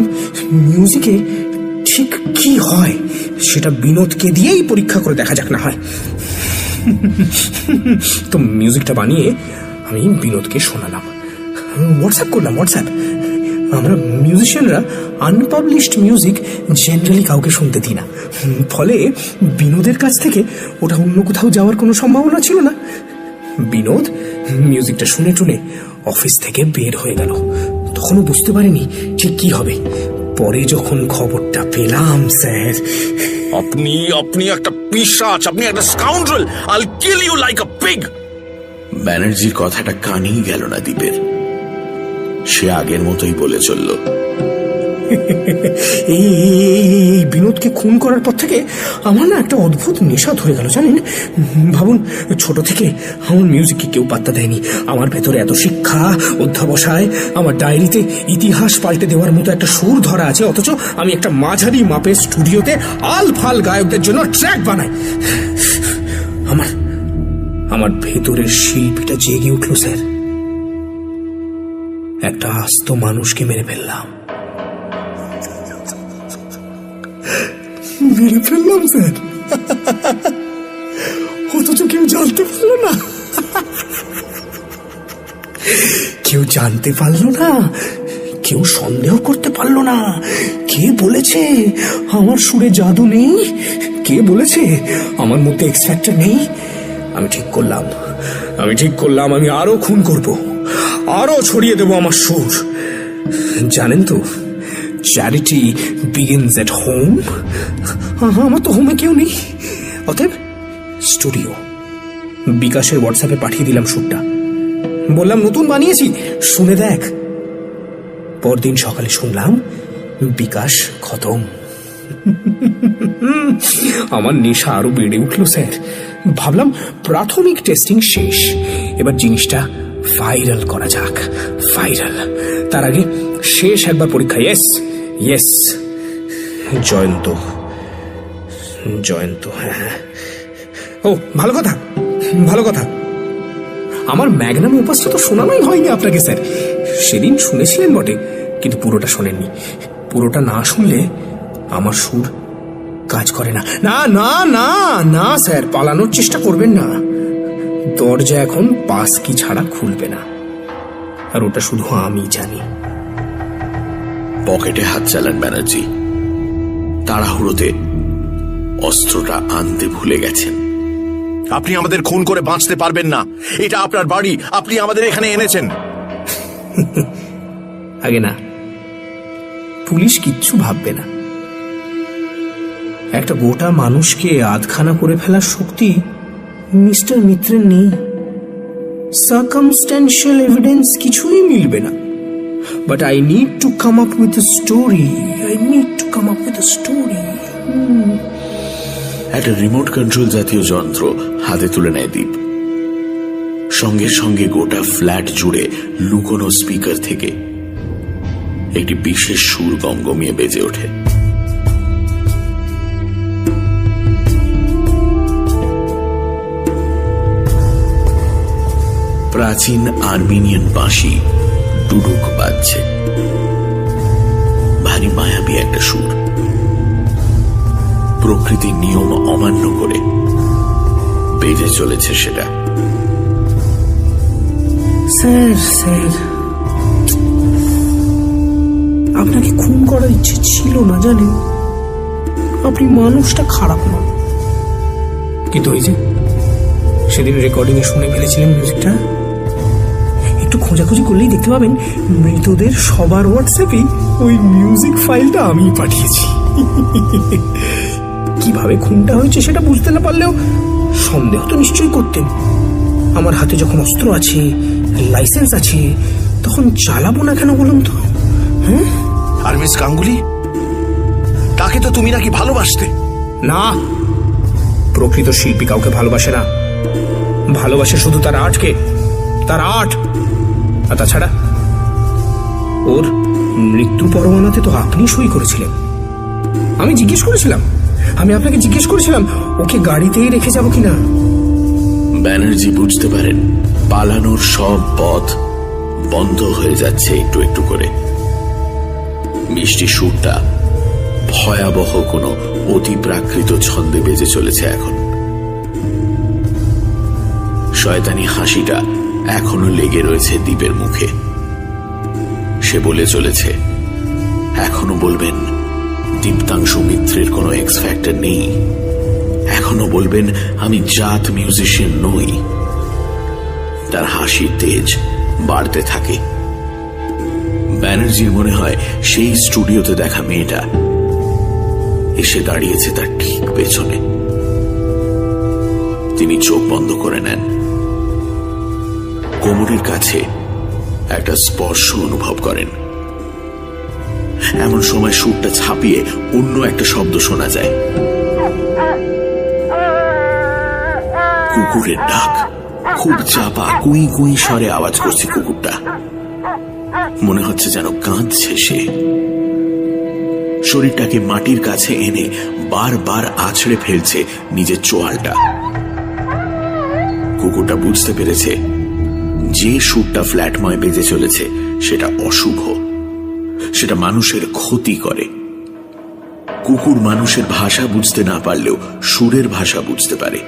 মিউজিকে ঠিক কি হয় সেটা বিনোদকে দিয়েই পরীক্ষা করে দেখা যাক না হয়। তো মিউজিকটা বানিয়ে আমি বিনোদকে শোনালাম, হোয়াটসঅ্যাপ করলাম। হোয়াটসঅ্যাপ, আমরা মিউজিশিয়ানরা আনপাবলিশড মিউজিক জেনারেলি কাউকে শুনতে দিই না, ফলে বিনোদের কাছ থেকে ওটা অন্য কোথাও যাওয়ার কোনো সম্ভাবনা ছিল না। বিনোদ মিউজিকটা শুনে টুনে অফিস থেকে বের হয়ে গেল। তখনও বুঝতে পারিনি ঠিক কি হবে। পরে যখন খবরটা পেলাম স্যার, আপনি একটা পিশাচ, আপনি একটা scoundrel, I will kill you like a pig. ব্যানার্জির কথাটা কানেই গেল না দীপের। সে আগের মতোই বলে চলল, এই বিনোদকে খুন করার পর থেকে আমার না একটা অদ্ভুত নেশা ধরে গেল জানেন। ভাবুন, ছোট থেকে আমার মিউজিককে কেউ পাত্তা দেয়নি। আমার ভেতরে এত শিক্ষা, অধ্যাবসায়, আমার ডায়েরিতে ইতিহাস পাল্টে দেওয়ার মতো একটা সুর ধরা আছে, অথচ আমি একটা মাঝারি মাপের স্টুডিওতে আলফাল গায়কদের জন্য ট্র্যাক বানাই। আমার ভেতরের শিল্পীটা জেগে উঠল স্যার। একটা আস্ত মানুষকে মেরে ফেললাম স্যার, অথচ কেউ জানতে পারলো না। কেউ জানতে পারলো না, কেউ সন্দেহ করতে পারলো না। কে বলেছে আমার সুরে জাদু নেই? কে বলেছে আমার মধ্যে এক্স ফ্যাক্টর নেই? আমি ঠিক করলাম আমি আরো খুন করব, আরো ছড়িয়ে দেব আমার সুর। জানেন তো, চ্যারিটি বিগিনস এট হোম। আমার তো হোমে কেউ নেই, অতএব স্টুডিও। বিকাশের হোয়াটসঅ্যাপে পাঠিয়ে দিলাম সুরটা, বললাম নতুন বানিয়েছি, শুনে দেখ। পরদিন সকালে শুনলাম বিকাশ খতম। আমার নেশা আরো বেড়ে উঠল স্যার। ভাবলাম প্রাথমিক টেস্টিং শেষ, এবার জিনিসটা ভাইরাল করা যাক। ভাইরাল তার আগে শেষ একবার পরীক্ষা। ইয়েস জয়ন্ত, হ্যাঁ। ও ভালো কথা, আমার ম্যাগনাম ওপাসটা তো শোনানোই হয়নি আপনাকে স্যার। সেদিন শুনেছিলেন বটে, কিন্তু পুরোটা শোনেননি। পুরোটা না শুনলে আমার সুর কাজ করে না। না না না না স্যার, পালানোর চেষ্টা করবেন না। দরজা এখন পাস কি ছাড়া খুলবে না, আর ওটা শুধু আমি জানি। পকেটে হাত চালান ব্যানার্জি। তাড়াহুড়োতে অস্ত্রটা আনতে ভুলে গেছেন। আপনি আমাদের খুন করে বাঁচতে পারবেন না, এটা আপনার বাড়ি, আপনি আমাদের এখানে এনেছেন। আগে না, পুলিশ কিচ্ছু ভাববে না। একটা গোটা মানুষকে আধখানা করে ফেলার শক্তি মিস্টার মিত্রের নেই। সার্কামস্ট্যান্সিয়াল এভিডেন্স কিছুই মিলবে না। But I need to come up with a story. একটা রিমোট কন্ট্রোল জাতীয় যন্ত্র হাতে তুলে নেয় দীপ। সঙ্গে সঙ্গে গোটা ফ্ল্যাট জুড়ে লুকোনো স্পিকার থেকে একটি বিশেষ সুর গমগমিয়ে বেজে ওঠে। প্রাচীন আর্মেনিয়ান বাঁশি ডুডুক বাজছে। ভারী মায়াবী একটা সুর, প্রকৃতির নিয়ম অমান্য করে বেজে চলেছে সেটা। স্যার, আপনাকে খুন করার ইচ্ছে ছিল না জানেন। আপনি মানুষটা খারাপ নন, কিন্তু ওই যে সেদিন রেকর্ডিং এ শুনে ফেলেছিলেন মিউজিকটা। একটু খোঁজাখুঁজি করলেই দেখতে পাবেন মৃতদের সবার হোয়াটসঅ্যাপে ওই মিউজিক ফাইলটা আমি পাঠিয়েছি। কিভাবে খুনটা হয়েছে সেটা বুঝতে না পারলেও সন্দেহ তো নিশ্চয়ই করতেন। আমার হাতে যখন অস্ত্র আছে, লাইসেন্স আছে, তখন চালাবো না কেন বলুন তো? হ্যাঁ, আর মিস গাঙ্গুলি, তাকে তো তুমি নাকি ভালোবাসতে? না, প্রকৃত শিল্পী কাউকে ভালোবাসে না, ভালোবাসে শুধু তার আর্টকে, তার আর্ট। আর তাছাড়া ওর মৃত্যু পরোয়ানাতে তো আপনি সই করেছিলেন। আমি আপনাকে জিজ্ঞেস করেছিলাম ওকে গাড়িতেই রেখে যাব কিনা। ব্যানার্জি বুঝতে পারেন পালানোর সব পথ বন্ধ হয়ে যাচ্ছে একটু একটু করে। মিষ্টি সুরটা ভয়াবহ কোনো অতি প্রাকৃত ছন্দে বেজে চলেছে এখন। শয়তানি হাসিটা এখনো লেগে রয়েছে দীপের মুখে। সে বলে চলেছে, এখনো বলবেন দীপ্তাংশু মিত্রের কোনো এক্স ফ্যাক্টর নেই, এখনো বলবেন আমি জাত মিউজিশিয়ান নই। তার হাসির তেজ বাড়তে থাকে। ব্যানার্জির মনে হয় সেই স্টুডিওতে দেখা মেয়েটা এসে দাঁড়িয়েছে তার ঠিক পেছনে। তিনি চোখ বন্ধ করে নেন। কোমরের কাছে একটা স্পর্শ অনুভব করেন। এমন সময় সুরটা ছাপিয়ে অন্য একটা শব্দ শোনা যায়, কুকুরের ডাক। খুব চাপা কুই কুই স্বরে আওয়াজ করছে কুকুরটা। মনে হচ্ছে যেন কাঁদছে সে। শরীরটাকে মাটির কাছে এনে বারবার আছড়ে ফেলছে নিজের চোয়ালটা। কুকুরটা বুঝতে পেরেছে যে সুরটা ফ্ল্যাটময় বেজে চলেছে সেটা অশুভ, সেটা মানুষের ক্ষতি করে। কুকুর মানুষের ভাষা বুঝতে না পারলেও সুরের ভাষা বুঝতে পারে।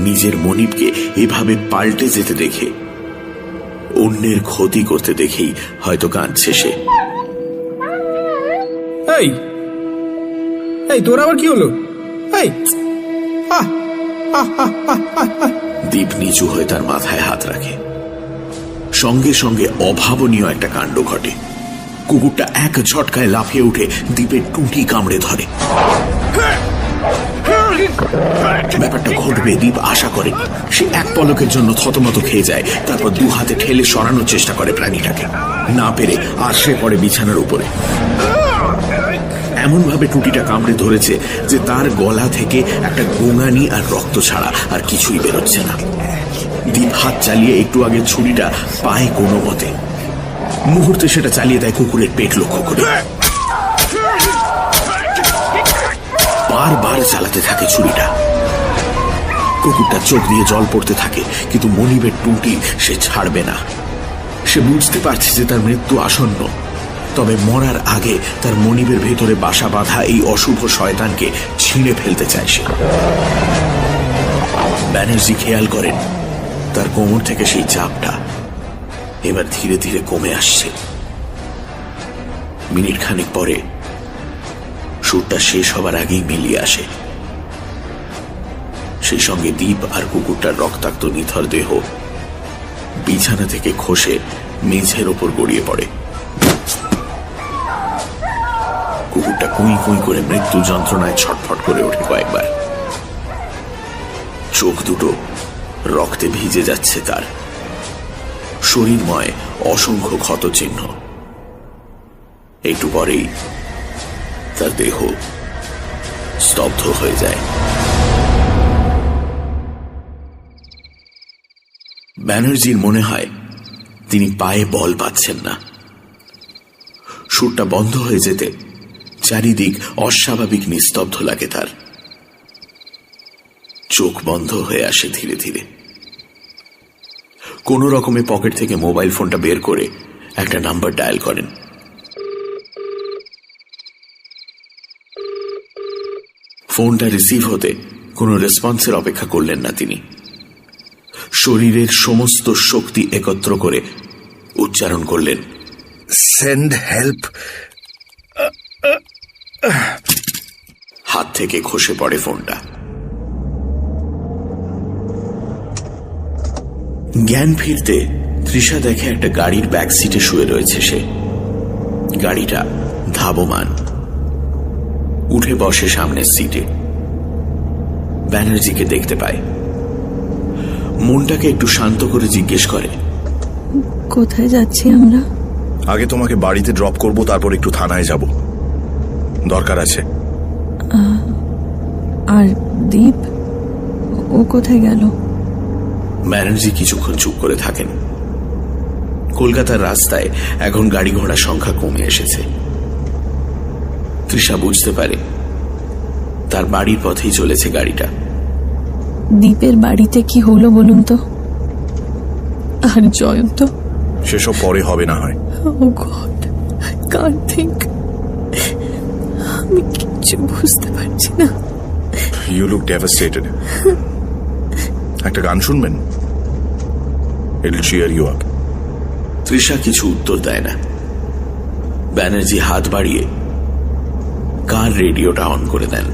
নিজের মনিবকে এভাবে পাল্টে যেতে দেখে, অন্যের ক্ষতি করতে দেখেই হয়তো কাঁদছে সে। এই তোর আবার কি হলো? দীপ নিচু হয়ে তার মাথায় হাত রাখে। সঙ্গে সঙ্গে অভাবনীয় একটা কাণ্ড ঘটে। কুকুরটা এক ঝটকায় লাফিয়ে উঠে দীপের টুটি কামড়ে ধরে। ব্যাপারটা ঘটবে দীপ আশা করে। সে এক পলকের জন্য থতমত খেয়ে যায়, তারপর দু হাতে ঠেলে সরানোর চেষ্টা করে প্রাণীটাকে। না পেরে আশ্রয় পড়ে বিছানার উপরে। এমন ভাবে টুটিটা কামড়ে ধরেছে যে তার গলা থেকে একটা গোঙানি আর রক্ত ছাড়া আর কিছুই বেরোচ্ছে না। দীপ হাত চালিয়ে একটু আগে ছুরিটা পায় কোনো মতে। মুহূর্তে সেটা চালিয়ে দেয় কুকুরের পেট লক্ষ্য করে। বারবার চালাতে থাকে ছুরিটা। কুকুরটা চোখ দিয়ে জল পড়তে থাকে, কিন্তু মনিবের টুটি সে ছাড়বে না। সে বুঝতে পারছে যে তার মৃত্যু আসন্ন, তবে মরার আগে তার মনিবের ভেতরে বাসা বাঁধা এই অশুভ শয়তানকে ছিঁড়ে ফেলতে চায় সে। ব্যানার্জি খেয়াল করেন তার কোমর থেকে সেই চাপটা এবার ধীরে ধীরে কমে আসছে। মিনিট খানিক পরে সুরটা শেষ হবার আগেই মিলিয়ে আসে। সেই সঙ্গে দীপ আর কুকুরটার রক্তাক্ত নিথর দেহ বিছানা থেকে খসে মেঝের ওপর গড়িয়ে পড়ে। কুকুরটা কুই কুই করে মৃত্যু যন্ত্রণায় ছটফট করে ওঠে কয়েকবার। চোখ দুটো রক্তে ভিজে যাচ্ছে তার। শরীরময় অসংখ্য ক্ষত চিহ্ন। একটু পরেই তার দেহ স্তব্ধ হয়ে যায়। ব্যানার্জির মনে হয় তিনি পায়ে বল পাচ্ছেন না। সুরটা বন্ধ হয়ে যেতে চারিদিক অস্বাভাবিক নিস্তব্ধ লাগে তার। চোখ বন্ধ হয়ে আসে ধীরে ধীরে। কোন রকমে পকেট থেকে মোবাইল ফোনটা বের করে একটা নাম্বার ডায়াল করেন। ফোনটা রিসিভ হতে কোনো রেসপন্সের অপেক্ষা করলেন না তিনি। শরীরের সমস্ত শক্তি একত্র করে উচ্চারণ করলেন, সেন্ড হেল্প। হাত থেকে খসে পড়ে ফোনটা। জ্ঞান ফিরতে তৃষা দেখে একটা গাড়ির ব্যাক সিটে শুয়ে রয়েছে সে। গাড়িটা ধাবমান। উঠে বসে সামনের সিটে। ব্যানার্জিকে দেখতে পায়। মনটাকে একটু শান্ত করে জিজ্ঞেস করে, কোথায় যাচ্ছি আমরা? আগে তোমাকে বাড়িতে ড্রপ করব, তারপর একটু থানায় যাব, দরকার আছে। আর দীপ, ও কোথায় গেল? ব্যানার্জি কিছুক্ষণ চুপ করে থাকেন। কলকাতার রাস্তায় এখন গাড়ি ঘোড়ার সংখ্যা কমে এসেছে। তৃষা বুঝতে পারে তার বাড়ির পথেই চলেছে গাড়িটা। দীপের বাড়িতে কি হলো বলুন তো? আর জয়ন্ত? সেসব পরে হবে না হয়। Oh God, I can't think. আমি কিছু বুঝতে পারছি না। You look devastated. একটা গান শুনবেন? It will cheer you up. Trisha কিছু উত্তর দেয় না। ব্যানার্জি হাত বাড়িয়ে কার রেডিওটা অন করে দেন।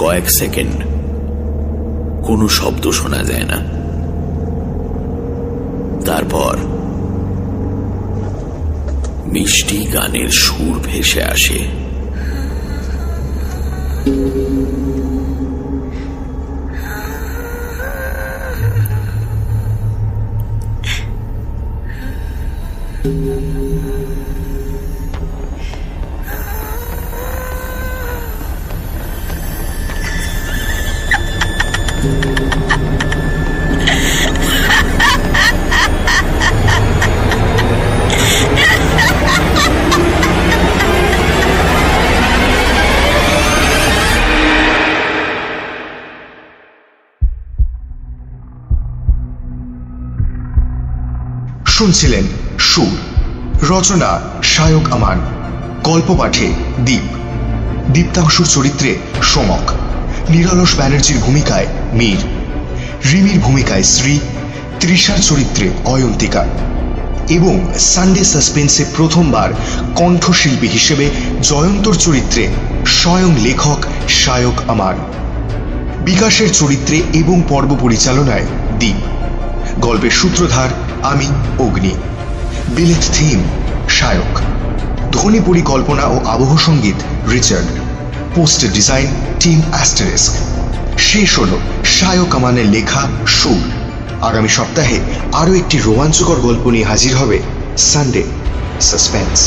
কয়েক সেকেন্ড কোনো শব্দ শোনা যায় না। তারপর মিষ্টি গানের সুর ভেসে আসে। শুনছিলেন সুর, রচনা শায়ক আমান, গল্প পাঠে দীপ, দীপ্তাংশুর চরিত্রে সমক, নিরলস ব্যানার্জির ভূমিকায় মীর, রিমির ভূমিকায় শ্রী, তৃষার চরিত্রে অয়ন্তিকা এবং সানডে সাসপেন্সে প্রথমবার কণ্ঠশিল্পী হিসেবে জয়ন্তর চরিত্রে স্বয়ং লেখক শায়ক আমান। বিকাশের চরিত্রে এবং পর্ব পরিচালনায় দীপ, গল্পের সূত্রধার আমি অগ্নি, বিলেত থিম শায়ক, ধ্বনি পরিকল্পনা ও আবহ সঙ্গীত Richard, poster design team asterisk. শেষ হলো শায়ক আমানের লেখা সুর। আগামী সপ্তাহে আরো একটি রোমাঞ্চকর গল্প নিয়ে হাজির হবে সানডে সাসপেন্স।